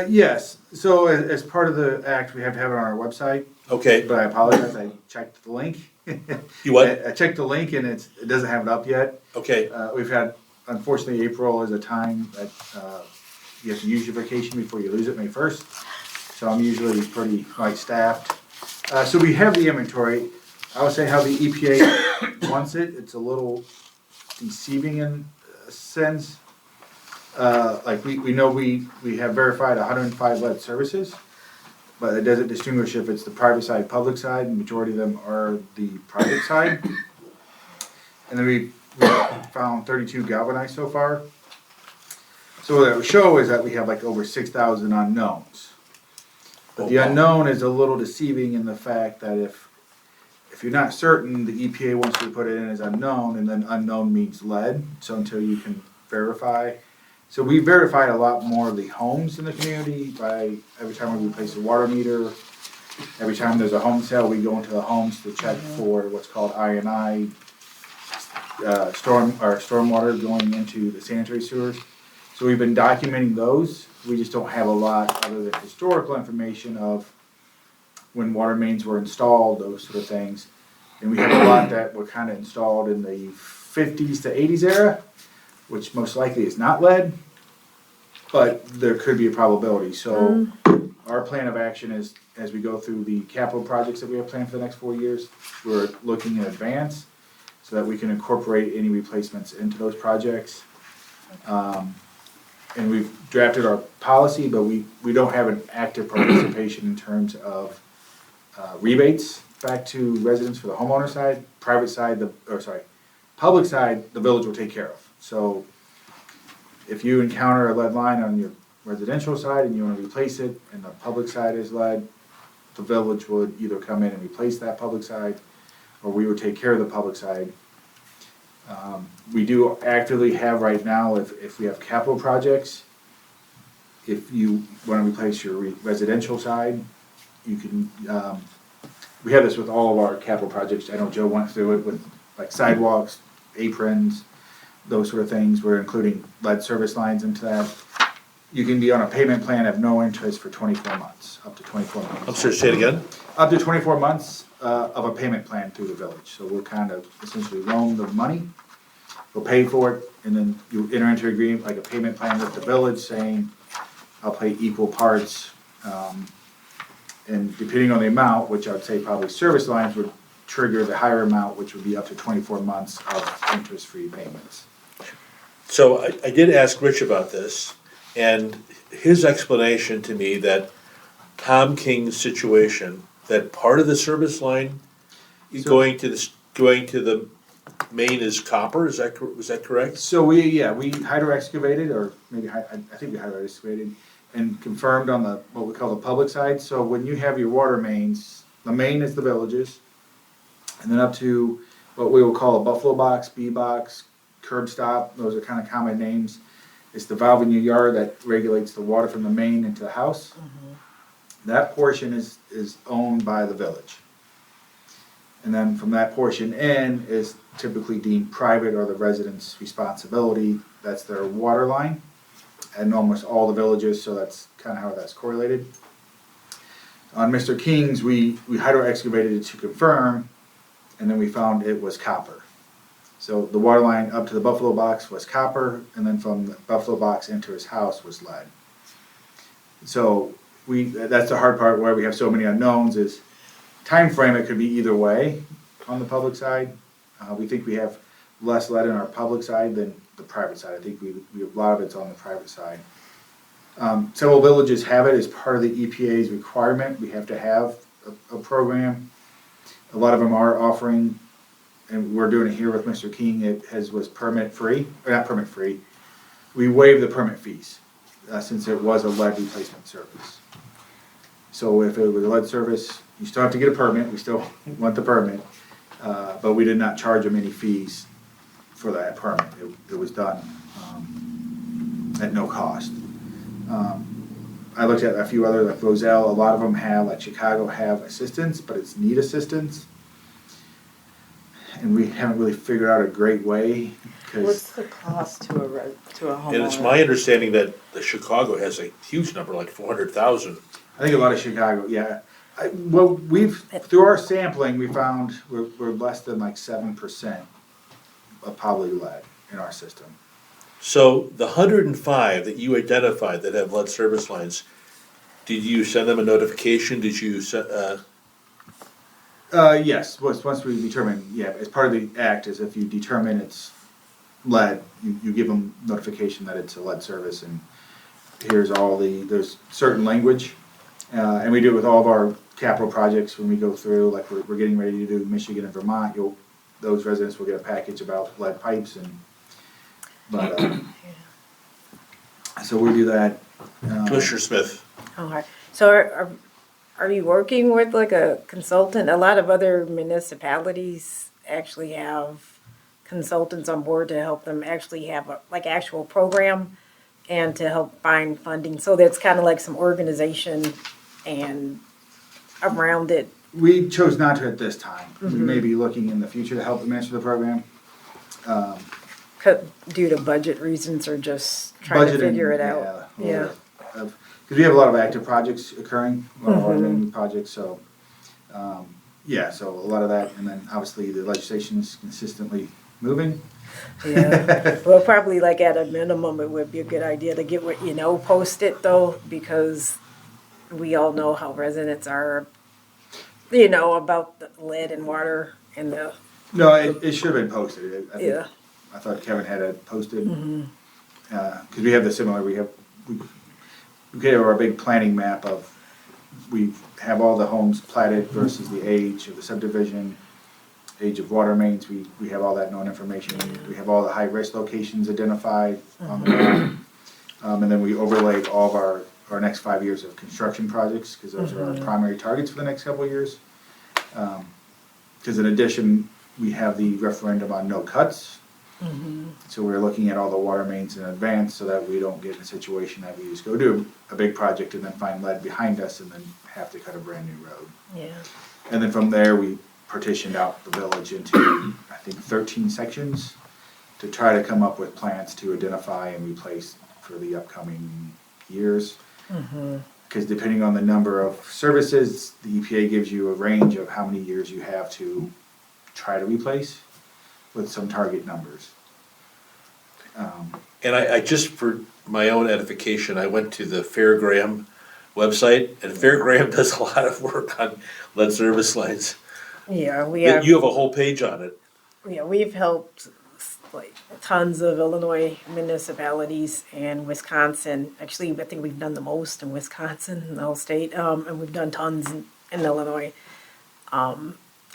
Yes, so as part of the act, we have to have it on our website, Okay, but I apologize, I checked the link. you what? I checked the link and it doesn't have it up yet. Okay, We've had, unfortunately, April is a time that you have to use your vacation before you lose it, May 1st. So I'm usually pretty staffed. So we have the inventory. I would say how the EPA wants it, it's a little deceiving in a sense. We know we have verified 105 lead services, but it doesn't distinguish if it's the private side, public side, and the majority of them are the private side. And then we found 32 galvanized so far. So what that would show is that we have over 6,000 unknowns. But the unknown is a little deceiving in the fact that if you're not certain, the EPA wants you to put it in as unknown, and then unknown means lead, so until you can verify. So we verified a lot more of the homes in the community by every time we replace a water meter, every time there's a home sale, we go into the homes to check for what's called I&I, stormwater going into the sanitary sewers. So we've been documenting those. We just don't have a lot other than historical information of when water mains were installed, those sort of things. And we have a lot that were kind of installed in the 50s to 80s era, which most likely is not lead, but there could be a probability. So our plan of action is, as we go through the capital projects that we have planned for the next 4 years, we're looking in advance so that we can incorporate any replacements into those projects. And we've drafted our policy, but we don't have an active participation in terms of rebates back to residents for the homeowner side. Public side, the village will take care of. So if you encounter a lead line on your residential side and you want to replace it, and the public side is lead, the village would either come in and replace that public side, or we would take care of the public side. We do actively have right now, if we have capital projects, if you want to replace your residential side, you can, we have this with all of our capital projects. I know Joe went through it with like sidewalks, aprons, those sort of things. We're including lead service lines into that. You can be on a payment plan of no interest for 24 months, up to 24 months. I'm sorry, say it again? Up to 24 months of a payment plan through the village. So we'll kind of essentially loan the money, we'll pay for it, and then you enter into agreement, like a payment plan with the village saying, I'll pay equal parts. And depending on the amount, which I would say probably service lines would trigger the higher amount, which would be up to 24 months of interest-free payments. So I did ask Rich about this, and his explanation to me that Tom King's situation, that part of the service line going to the main is copper, was that correct? So we hydro excavated, or maybe I think we hydro excavated, and confirmed on the, what we call the public side. So when you have your water mains, the main is the villages, and then up to what we will call a buffalo box, bee box, curb stop, those are kind of common names. It's the valve in your yard that regulates the water from the main into the house. That portion is owned by the village. And then from that portion in is typically deemed private or the resident's responsibility. That's their water line. And almost all the villages, so that's kind of how that's correlated. On Mr. King's, we hydro excavated it to confirm, and then we found it was copper. So the water line up to the buffalo box was copper, and then from the buffalo box into his house was lead. So that's the hard part where we have so many unknowns is time frame. It could be either way on the public side. We think we have less lead in our public side than the private side. I think a lot of it's on the private side. Several villages have it as part of the EPA's requirement. We have to have a program. A lot of them are offering, and we're doing it here with Mr. King. It was permit free, or not permit free. We waived the permit fees since it was a lead replacement service. So if it was a lead service, you still have to get a permit. We still want the permit, but we did not charge them any fees for that permit. It was done at no cost. I looked at a few other, like Roselle, a lot of them have, like Chicago have assistance, but it's need assistance. And we haven't really figured out a great way, What's because the cost to a homeowner? And it's my understanding that the Chicago has a huge number, like 400,000. I think a lot of Chicago, yeah. Through our sampling, we found we're less than like 7% of probably lead in our system. So the 105 that you identified that have lead service lines, did you send them a notification? Did you Yes, once we determine, as part of the act is if you determine it's lead, you give them notification that it's a lead service, and here's there's certain language, and we do it with all of our capital projects when we go through, like we're getting ready to do Michigan and Vermont, those residents will get a package about lead pipes, so we do that. Commissioner Smith? All right. So are you working with like a consultant? A lot of other municipalities actually have consultants on board to help them actually have a actual program and to help find funding. So that's kind of like some organization and around it. We chose not to at this time. We may be looking in the future to help administer the program. Due to budget reasons or just trying to figure it out? Yeah. Because we have a lot of active projects occurring, a lot of our main projects, so, yeah, so a lot of that, and then obviously the legislation's consistently moving. Yeah, well, probably like at a minimum, it would be a good idea to get what you know posted though, because we all know how residents are, you know, about the lead and water and the, No, it should have been posted. I think, yeah. I thought Kevin had it posted. Because we have the similar, we have our big planning map of, we have all the homes platted versus the age of the subdivision, age of water mains, we have all that known information. We have all the high-risk locations identified on the map. And then we overlaid all of our next 5 years of construction projects, because those are our primary targets for the next couple of years. Because in addition, we have the referendum on no cuts. So we're looking at all the water mains in advance so that we don't get in a situation that we just go do a big project and then find lead behind us and then have to cut a brand new road. Yeah. And then from there, we partitioned out the village into, I think, 13 sections to try to come up with plans to identify and replace for the upcoming years. Because depending on the number of services, the EPA gives you a range of how many years you have to try to replace with some target numbers. And I just, for my own edification, I went to the Fairgraham website, and Fairgraham does a lot of work on lead service lines. Yeah, we have. You have a whole page on it. Yeah, we've helped like tons of Illinois municipalities and Wisconsin. Actually, I think we've done the most in Wisconsin in the whole state, and we've done tons in Illinois.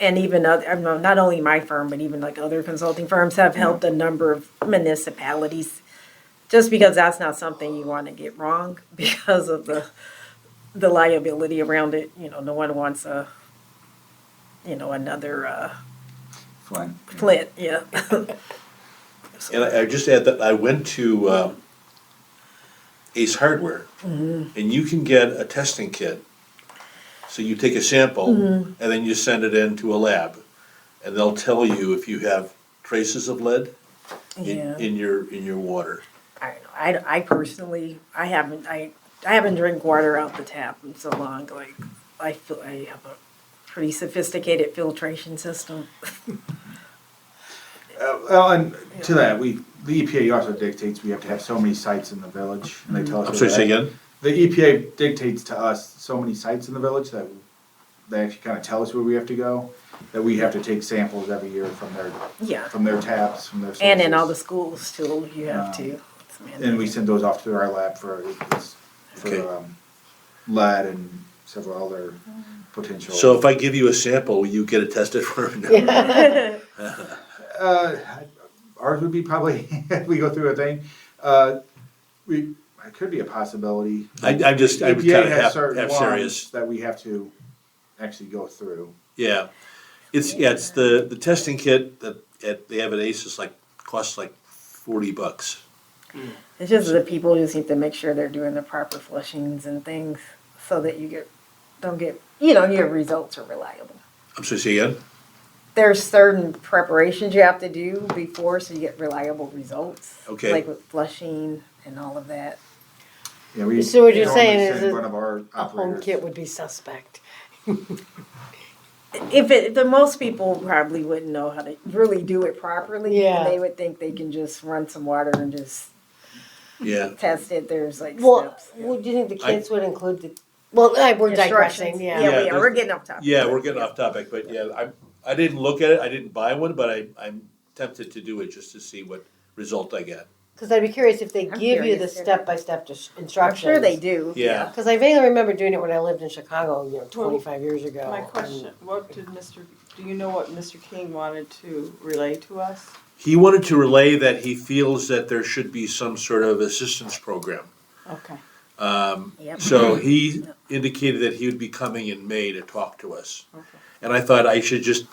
And even other, not only my firm, but even like other consulting firms have helped a number of municipalities. Just because that's not something you want to get wrong because of the liability around it. You know, no one wants another Fine. Flint. Yeah. And I just add that I went to Ace Hardware, and you can get a testing kit. So you take a sample, and then you send it in to a lab, and they'll tell you if you have traces of lead in your water. I personally, I haven't drank water out the tap in so long. Like, I feel I have a pretty sophisticated filtration system. Well, and to that, the EPA also dictates we have to have so many sites in the village, and they tell us. I'm sorry, say again? The EPA dictates to us so many sites in the village that they actually kind of tell us where we have to go, that we have to take samples every year from their taps, from their sources. And in all the schools too, you have to. And we send those off to our lab for lead and several other potential. So if I give you a sample, will you get it tested for it? Ours would be probably, if we go through a thing, it could be a possibility. I was kind EPA of has certain half ones serious. that we have to actually go through. Yeah, it's the testing kit that they have at Ace costs like $40. It's just that people just need to make sure they're doing the proper flushings and things so that your results are reliable. I'm sorry, say again? There's certain preparations you have to do before so you get reliable results. Okay. Like with flushing and all of that. Yeah, So what you're normally saying is send that one of our a home operators. kit would be suspect. The most people probably wouldn't know how to really do it properly. Yeah. And they would think they can just run some water and just Yeah. test it. There's like Well, steps. do you think the kids would include the? Well, we're digressing. Instructions. Yeah. Yeah, Yeah, we're getting off topic. Yeah, we're getting off topic, but yeah, I didn't look at it, I didn't buy one, but I'm tempted to do it just to see what result I get. Because I'd be curious if they I'm give you the curious, yeah. step-by-step I'm instructions. sure they do. Yeah. Because I vaguely remember doing it when I lived in Chicago, 25 years ago. My question, do you know what Mr. King wanted to relay to us? He wanted to relay that he feels that there should be some sort of assistance program. Okay. Yep. So he indicated that he would be coming in May to talk to us. Okay. And I thought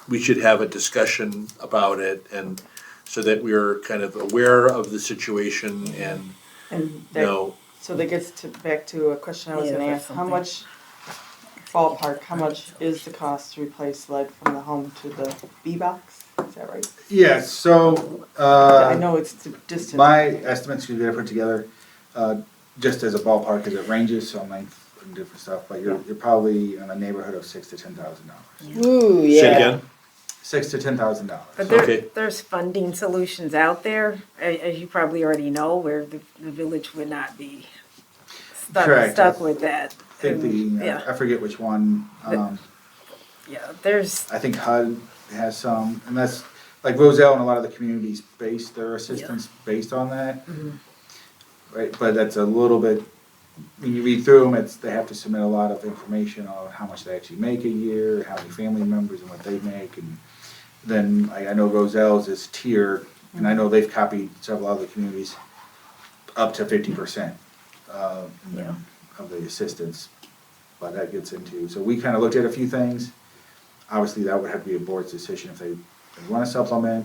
we should have a discussion about it, and so that we're kind of aware of the situation and And know. so that gets back to a question I was Yeah, gonna that's ask. How something. much, ballpark, how much is the cost to replace lead from the home to the B box? Is that right? Yeah, so, I know it's the distance. my estimates we gotta put together, just as a ballpark, as it ranges, so I'm like, and different stuff, but you're probably in a neighborhood of $6,000 to $10,000. Ooh, Say yeah. again? $6,000 to $10,000. But Okay. there's funding solutions out there, as you probably already know, where the village would not be Correct. stuck with that. I think Yeah. I forget which one, Yeah, there's, I think HUD has some, and that's, like Roselle and a lot of the communities base their assistance based on that. Right, but that's a little bit, when you read through them, they have to submit a lot of information on how much they actually make a year, how many family members and what they make, and then I know Roselle's is tiered, and I know they've copied several other communities up to 50% of the assistance, but that gets into, so we kind of looked at a few things. Obviously, that would have to be a board's decision if they want to supplement.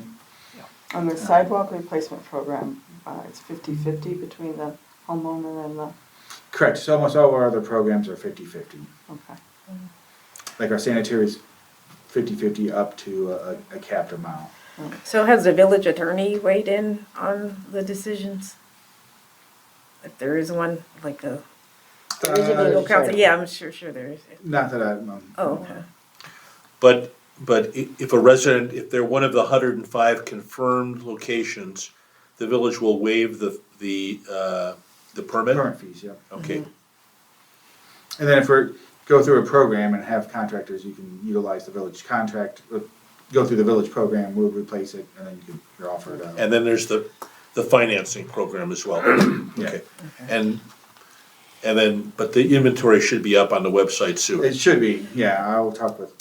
On the sidewalk replacement program, it's 50/50 between the homeowner and the, Correct, so almost all our other programs are 50/50. okay. Like our sanitary is 50/50 up to a capped amount. so has the village attorney weighed in on the decisions? If there is one, like a There is a village legal counsel, attorney. yeah, I'm sure there is. Not that I, Oh, okay. But if a resident, if they're one of the 105 confirmed locations, the village will waive the permit? permit fees, yeah. Okay, And then if we go through a program and have contractors, you can utilize the village contract, go through the village program, we'll replace it, and then you're offered. and then there's the financing program as well. Yeah. Okay, and then, but the inventory should be up on the website soon. It should be, yeah, I will talk with,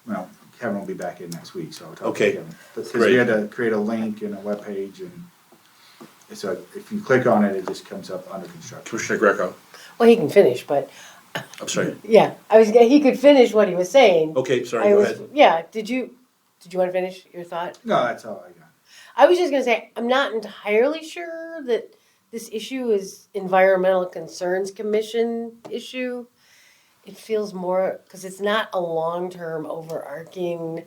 well, Kevin will be back in next week, so I'll talk with Okay, Kevin. Because great. we had to create a link and a webpage, and so if you click on it, it just comes up under construction. Commissioner Greco, Well, he can finish, but, I'm sorry. yeah, he could finish what he was saying. Okay, sorry, I go was, ahead. yeah, did you want to finish your thought? No, that's all I got. I was just gonna say, I'm not entirely sure that this issue is Environmental Concerns Commission issue. It feels more, because it's not a long-term overarching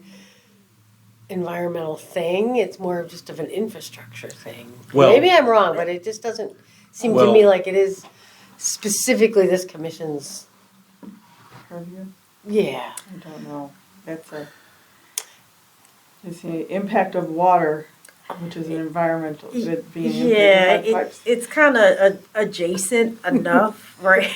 environmental thing, it's more of just of an infrastructure thing. Well- Maybe I'm wrong, but it just doesn't seem to Well- me like it is specifically this commission's, Purview? yeah. I don't know. It's the impact of water, which is an environmental, it being Yeah, impacted by pipes. it's kind of adjacent enough, right?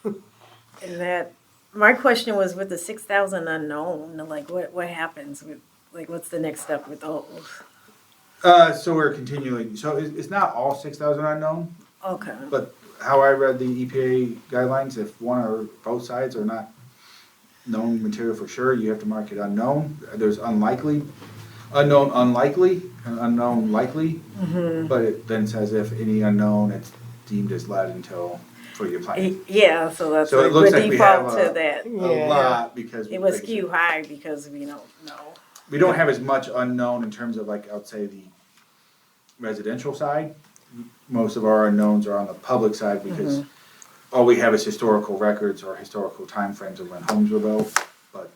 And that, my question was with the 6,000 unknown, like what happens with, like what's the next step with those? So we're continuing, so it's not all 6,000 unknown, Okay. but how I read the EPA guidelines, if one or both sides are not known material for sure, you have to mark it unknown. There's unlikely, unknown unlikely, and unknown likely, but it then says if any unknown, it's deemed as lead until for your plan. Yeah, so that's So it like looks the like we have default to that. A Yeah. lot because It was skew high because we don't know. we don't have as much unknown in terms of like, I would say the residential side. Most of our unknowns are on the public side because all we have is historical records or historical timeframes of when homes were built. But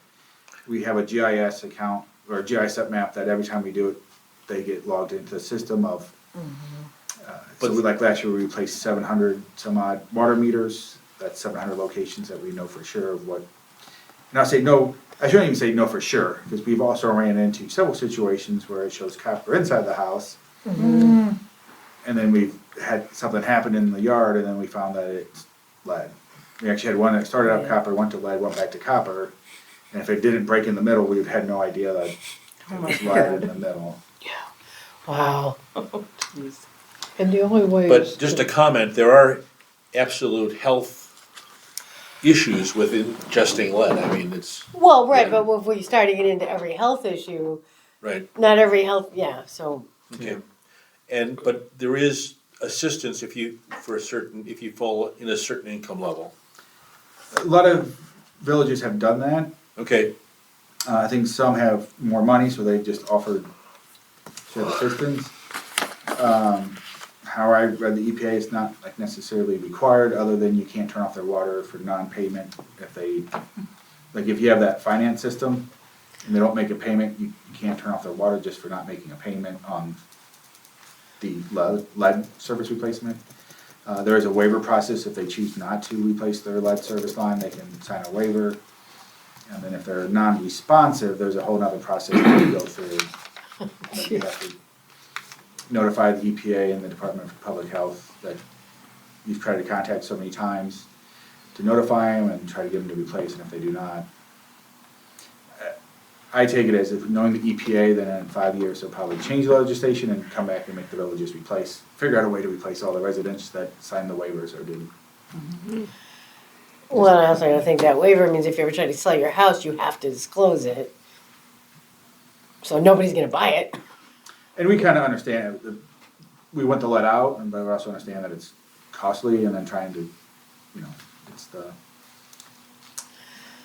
we have a GIS account or a GIS map that every time we do it, they get logged into the system of. So we, like last year, we replaced 700 some odd water meters. That's 700 locations that we know for sure of what. And I say no, I shouldn't even say no for sure, because we've also ran into several situations where it shows copper inside the house. And then we've had something happen in the yard, and then we found that it's lead. We actually had one that started out copper, went to lead, went back to copper. And if it didn't break in the middle, we'd had no idea that it was lead in the middle. Wow. Jeez. And the only way is. But just a comment, there are absolute health issues with ingesting lead. I mean, it's, Well, right, but if we start to get into every health issue, right, not every health, yeah, so, okay. But there is assistance if you fall in a certain income level. A lot of villages have done that. Okay, I think some have more money, so they just offered shared assistance. How I read the EPA, it's not like necessarily required, other than you can't turn off their water for non-payment if they, like if you have that finance system and they don't make a payment, you can't turn off their water just for not making a payment on the lead service replacement. There is a waiver process. If they choose not to replace their lead service line, they can sign a waiver. And then if they're non-responsive, there's a whole nother process that you go through. You have to notify the EPA and the Department of Public Health that you've tried to contact so many times to notify them and try to get them to replace, and if they do not. I take it as if knowing the EPA, then in 5 years they'll probably change the legislation and come back and make the villages figure out a way to replace all the residents that signed the waivers or didn't. Well, I also think that waiver means if you ever try to sell your house, you have to disclose it. So nobody's gonna buy it. And we kind of understand, we want to let out, but we also understand that it's costly, and then trying to, it's the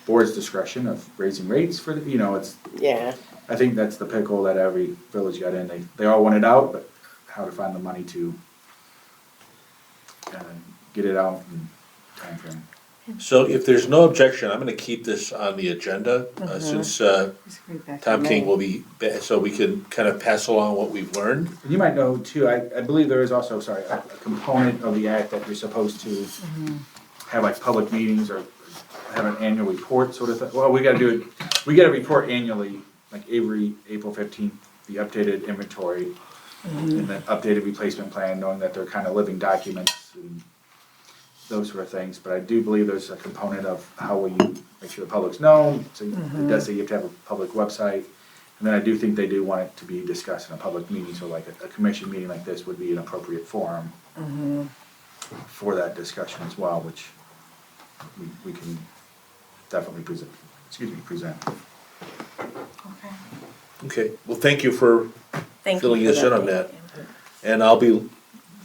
board's discretion of raising rates for it's, Yeah. I think that's the pickle that every village got in. They all want it out, but how to find the money to get it out in time frame. So if there's no objection, I'm gonna keep this on the agenda, since Just read back to Tom King May. will be, so we can kind of pass along what we've learned. And you might know too, I believe there is also, a component of the act that you're supposed to have like public meetings or have an annual report sort of thing. Well, we gotta report annually, like every April 15th, the updated inventory and then updated replacement plan, knowing that they're kind of living documents and those sort of things. But I do believe there's a component of how will you make sure the public's known. So it does say you have to have a public website. And then I do think they do want it to be discussed in a public meeting. So like a commission meeting like this would be an appropriate forum for that discussion as well, which we can definitely present. Okay. Okay, well, thank you for Thank you filling for us in on that. And we'll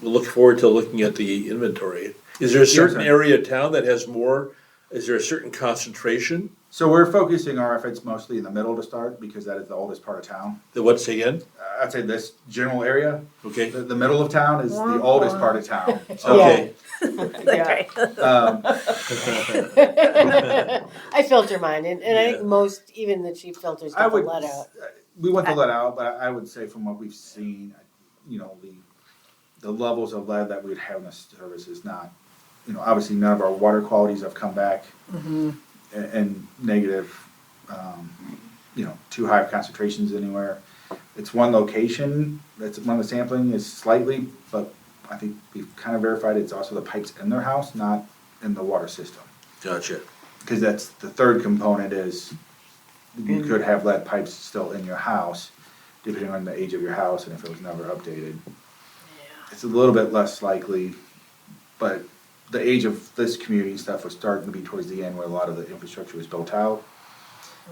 look forward to looking at the inventory. Is there a certain sir. area of town that has more, is there a certain concentration? So we're focusing our efforts mostly in the middle to start because that is the oldest part of town. What's again? I'd say this general area, Okay, the middle of town is the oldest part of town. So, okay, Yeah. I filter mine, and I think most, even the cheap filters I get the would, lead out. we want the lead out, but I would say from what we've seen, the levels of lead that we'd have in the service is not, obviously none of our water qualities have come back and negative, too high of concentrations anywhere. It's one location, that's one of the sampling is slightly, but I think we've kind of verified it's also the pipes in their house, not in the water system. gotcha. Because that's the third component is you could have lead pipes still in your house, depending on the age of your house and if it was never updated. It's a little bit less likely, but the age of this community stuff was starting to be towards the end where a lot of the infrastructure was built out.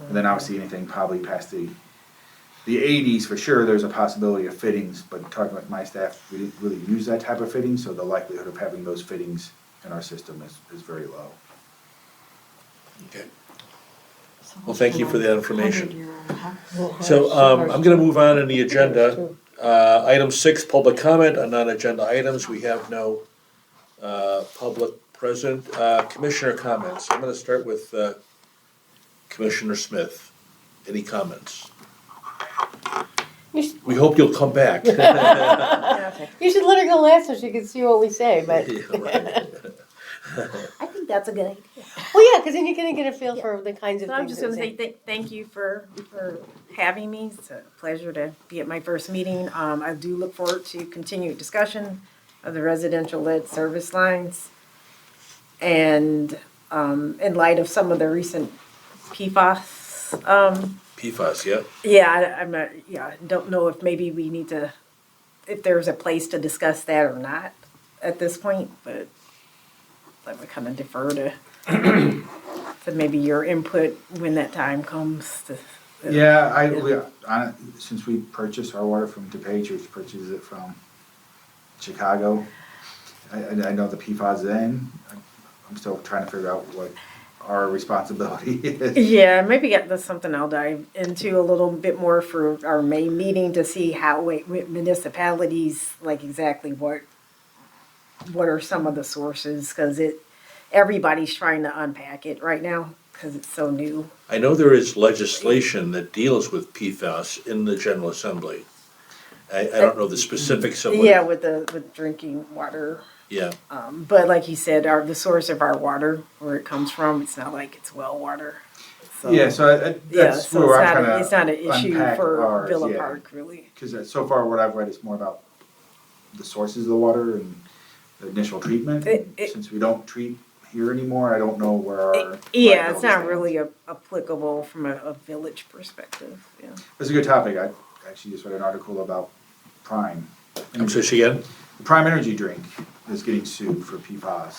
And then obviously anything probably past the 80s for sure, there's a possibility of fittings, but talking with my staff, we didn't really use that type of fitting, so the likelihood of having those fittings in our system is very low. Okay. Well, thank you for that information. 100-year-old house. So, I'm gonna move on in the agenda. Item 6, public comment on non-agenda items. We have no, public present. Commissioner comments. I'm gonna start with, Commissioner Smith. Any comments? We hope you'll come back. You should let her go last so she can see what we say, but. I think that's a good idea. Well, yeah, because then you're gonna get a feel for the kinds of So things. I'm just that gonna we say thank you for having me. It's a pleasure to be at my first meeting. I do look forward to continued discussion of the residential lead service lines. And in light of some of the recent PFAS, PFAS, yeah. I'm not, don't know if maybe we need to, if there's a place to discuss that or not at this point, but I would kind of defer to maybe your input when that time comes to. Yeah, since we purchased our water from DePage, we purchased it from Chicago. I know the PFAS then. I'm still trying to figure out what our responsibility is. Yeah, maybe that's something I'll dive into a little bit more for our May meeting to see how municipalities, like exactly what are some of the sources, because everybody's trying to unpack it right now because it's so new. I know there is legislation that deals with PFAS in the General Assembly. I don't know the specifics of what. Yeah, with drinking water. Yeah, But like you said, the source of our water, where it comes from, it's not like it's well water. So, Yeah, so yeah, that's so where it's I'm not, trying it's not an to issue unpack for ours, Villa yeah. Park, really. Because so far what I've read is more about the sources of the water and the initial treatment. Since we don't treat here anymore, I don't know where our. Yeah, it's liability not stands. really applicable from a village perspective, yeah. That's a good topic. I actually just read an article about Prime. I'm sorry, say again? The Prime Energy drink is getting sued for PFAS.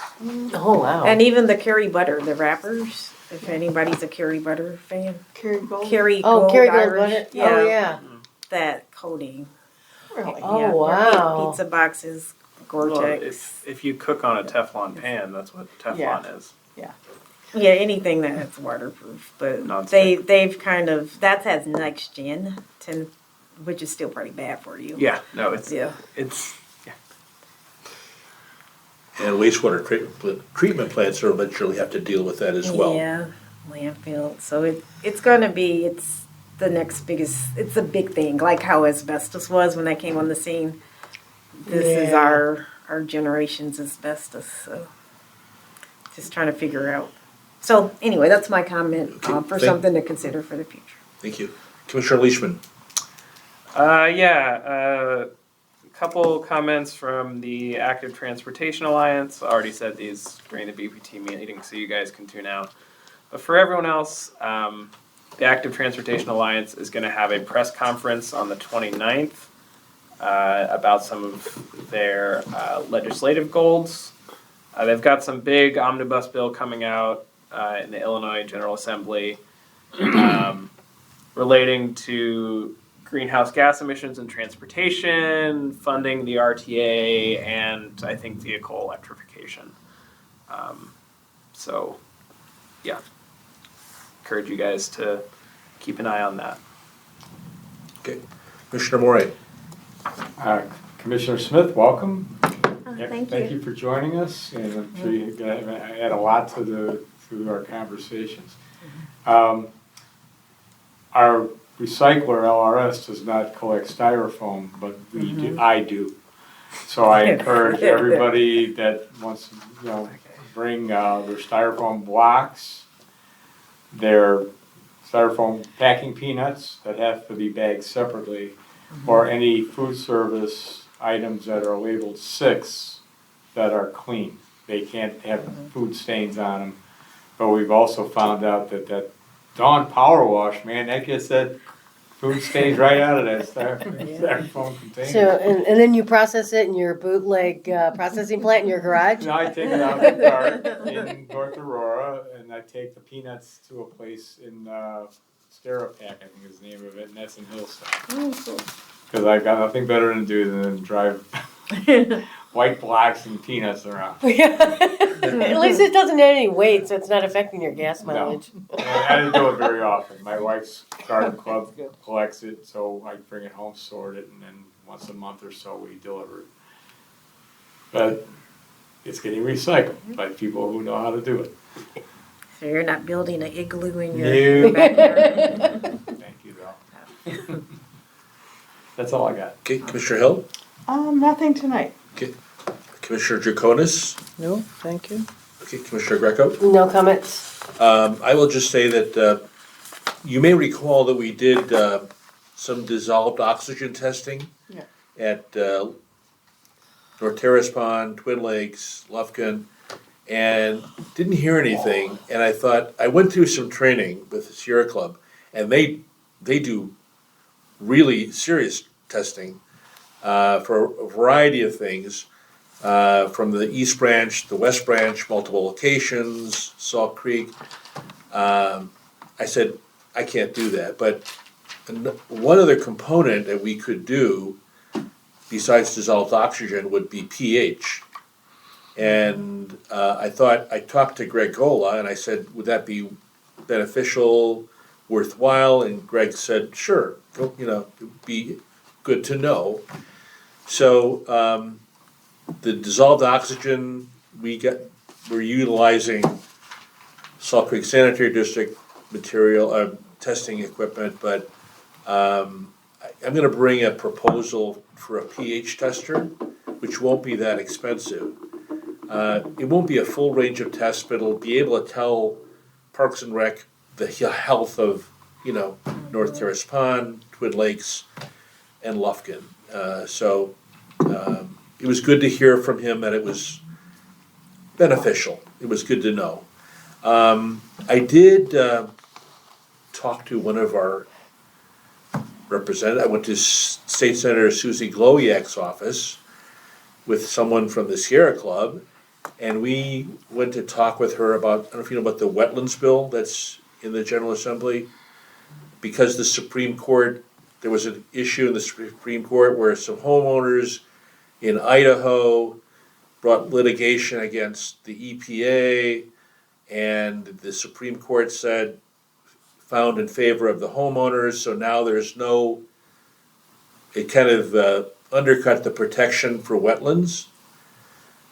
Oh, wow. And even the Kerry butter, the wrappers, if anybody's a Kerry butter fan. Kerry Gold? Kerry Oh, Gold Kerry Gold Irish, butter? Oh, yeah. that coating. Really? Oh, Yeah, wow. Pizza boxes, Well, Gore-Tex. if you cook on a Teflon pan, that's what Teflon is. Yeah, anything that's waterproof, but Non-stick. they've kind of, that has next gen, which is still pretty bad for you. Yeah, no, it's Yeah. yeah. And wastewater treatment plants are eventually have to deal with that as well. Yeah, landfill. So it's gonna be, it's the next biggest, it's a big thing, like how asbestos was when that came on the scene. This is Yeah. our generation's asbestos, so just trying to figure out. So anyway, that's my comment Okay, for something to consider for the future. Thank you. Commissioner Leishman. A couple comments from the Active Transportation Alliance. I already said these during the BPT meeting, so you guys can tune out. But for everyone else, the Active Transportation Alliance is going to have a press conference on the 29th about some of their legislative goals. They've got some big omnibus bill coming out in the Illinois General Assembly relating to greenhouse gas emissions and transportation, funding the RTA, and I think vehicle electrification. So, yeah, encourage you guys to keep an eye on that. Okay. Commissioner Morey. Commissioner Smith, welcome. Thank you for joining us, and I'm sure you're gonna add a lot to our conversations. Our recycler, LRS, does not collect styrofoam, but I do. So I encourage everybody that wants to, bring their styrofoam blocks, their styrofoam packing peanuts that have to be bagged separately, or any food service items that are labeled 6 that are clean. They can't have food stains on them. But we've also found out that Dawn Power Wash, man, that gets that food stains right out of that styrofoam container. So, and then you process it in your bootleg processing plant in your garage? Now I take it out of the cart in North Aurora, and I take the peanuts to a place in Steripac, I think is the name of it, and that's in Hillside. Because I've got nothing better to do than drive white blocks and peanuts around. At least it doesn't add any weight, so it's not affecting your gas mileage. And I didn't do it very often. My wife's garden club collects it, so I bring it home, sort it, and then once a month or so we deliver it. But it's getting recycled by people who know how to do it. So you're not building an igloo in your backyard? Thank you, though. That's all I got. Okay, Commissioner Hill. Nothing tonight. Okay. Commissioner Draconis. No, thank you. Okay, Commissioner Greco. No comments? I will just say that you may recall that we did some dissolved oxygen testing Yeah. at North Terrace Pond, Twin Lakes, Lufkin, and didn't hear anything. And I thought, I went through some training with the Sierra Club, and they do really serious testing for a variety of things. From the East Branch, the West Branch, multiple locations, Salt Creek. I said, I can't do that, but one other component that we could do besides dissolved oxygen would be pH. And I talked to Greg Gola and I said, would that be beneficial, worthwhile? And Greg said, sure, it'd be good to know. So, the dissolved oxygen, we're utilizing Salt Creek Sanitary District material, testing equipment, but I'm gonna bring a proposal for a pH tester, which won't be that expensive. It won't be a full range of tests, but it'll be able to tell Parks and Rec the health of, North Terrace Pond, Twin Lakes, and Lufkin. It was good to hear from him that it was beneficial. It was good to know. I did talk to one of our representatives. I went to State Senator Susie Glowiak's office with someone from the Sierra Club, and we went to talk with her about, I don't know if you know about the wetlands bill that's in the General Assembly. Because the Supreme Court, there was an issue in the Supreme Court where some homeowners in Idaho brought litigation against the EPA, and the Supreme Court found in favor of the homeowners, so now it kind of undercut the protection for wetlands.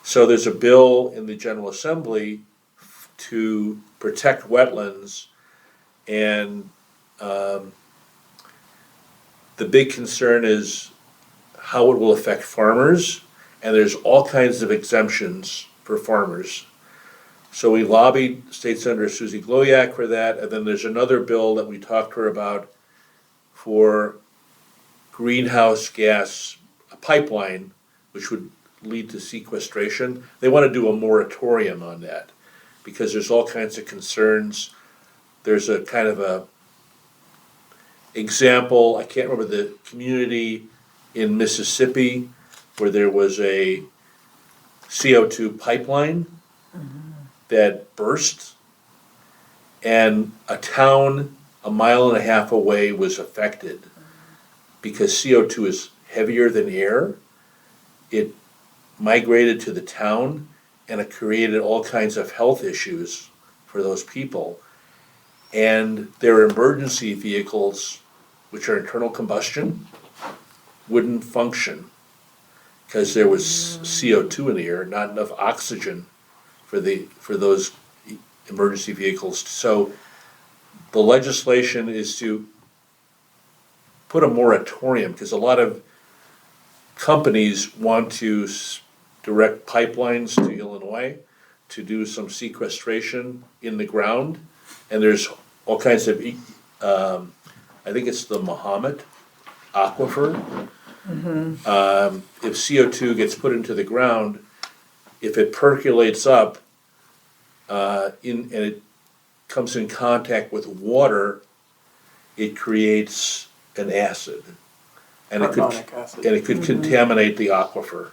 So there's a bill in the General Assembly to protect wetlands, and the big concern is how it will affect farmers, and there's all kinds of exemptions for farmers. So we lobbied State Senator Susie Glowiak for that, and then there's another bill that we talked to her about for greenhouse gas, a pipeline, which would lead to sequestration. They want to do a moratorium on that, because there's all kinds of concerns. There's a kind of a example, I can't remember the community in Mississippi where there was a CO2 pipeline that burst, and a town a mile and a half away was affected because CO2 is heavier than air. It migrated to the town, and it created all kinds of health issues for those people. And their emergency vehicles, which are internal combustion, wouldn't function because there was CO2 in the air, not enough oxygen for those emergency vehicles. So the legislation is to put a moratorium, because a lot of companies want to direct pipelines to Illinois to do some sequestration in the ground, and there's all kinds of, I think it's the Mahomet aquifer. If CO2 gets put into the ground, if it percolates up and it comes in contact with water, it creates an acid. And Carbonic acid. And it could contaminate the aquifer.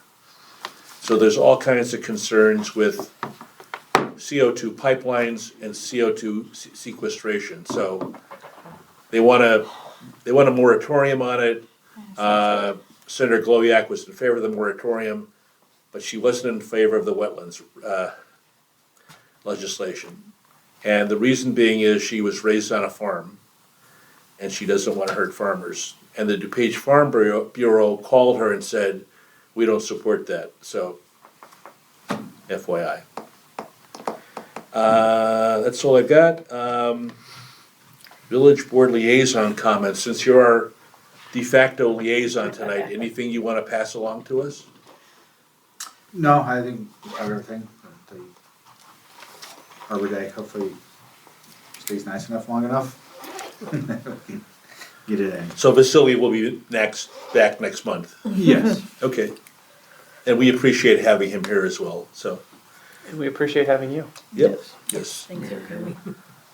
So there's all kinds of concerns with CO2 pipelines and CO2 sequestration. So they want a moratorium on it. Senator Glowiak was in favor of the moratorium, but she wasn't in favor of the wetlands legislation. And the reason being is she was raised on a farm, and she doesn't want to hurt farmers. And the DuPage Farm Bureau called her and said, we don't support that. So, FYI. That's all I've got. Village Board Liaison comments. Since you're our de facto liaison tonight, anything you want to pass along to us? No, I think everything. The Arbor Day hopefully stays nice enough, long enough. Get it in. So Vasily will be back next month. Yes. Okay. And we appreciate having him here as well, so. And we appreciate having you. Yep. Yes. Thanks for coming.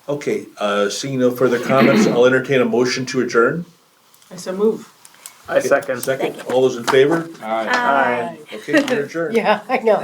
Okay, seeing no further comments, I'll entertain a motion to adjourn. I so move. I second. Second, all those in favor? All right. Aye. Okay, we're adjourned. Yeah, I know.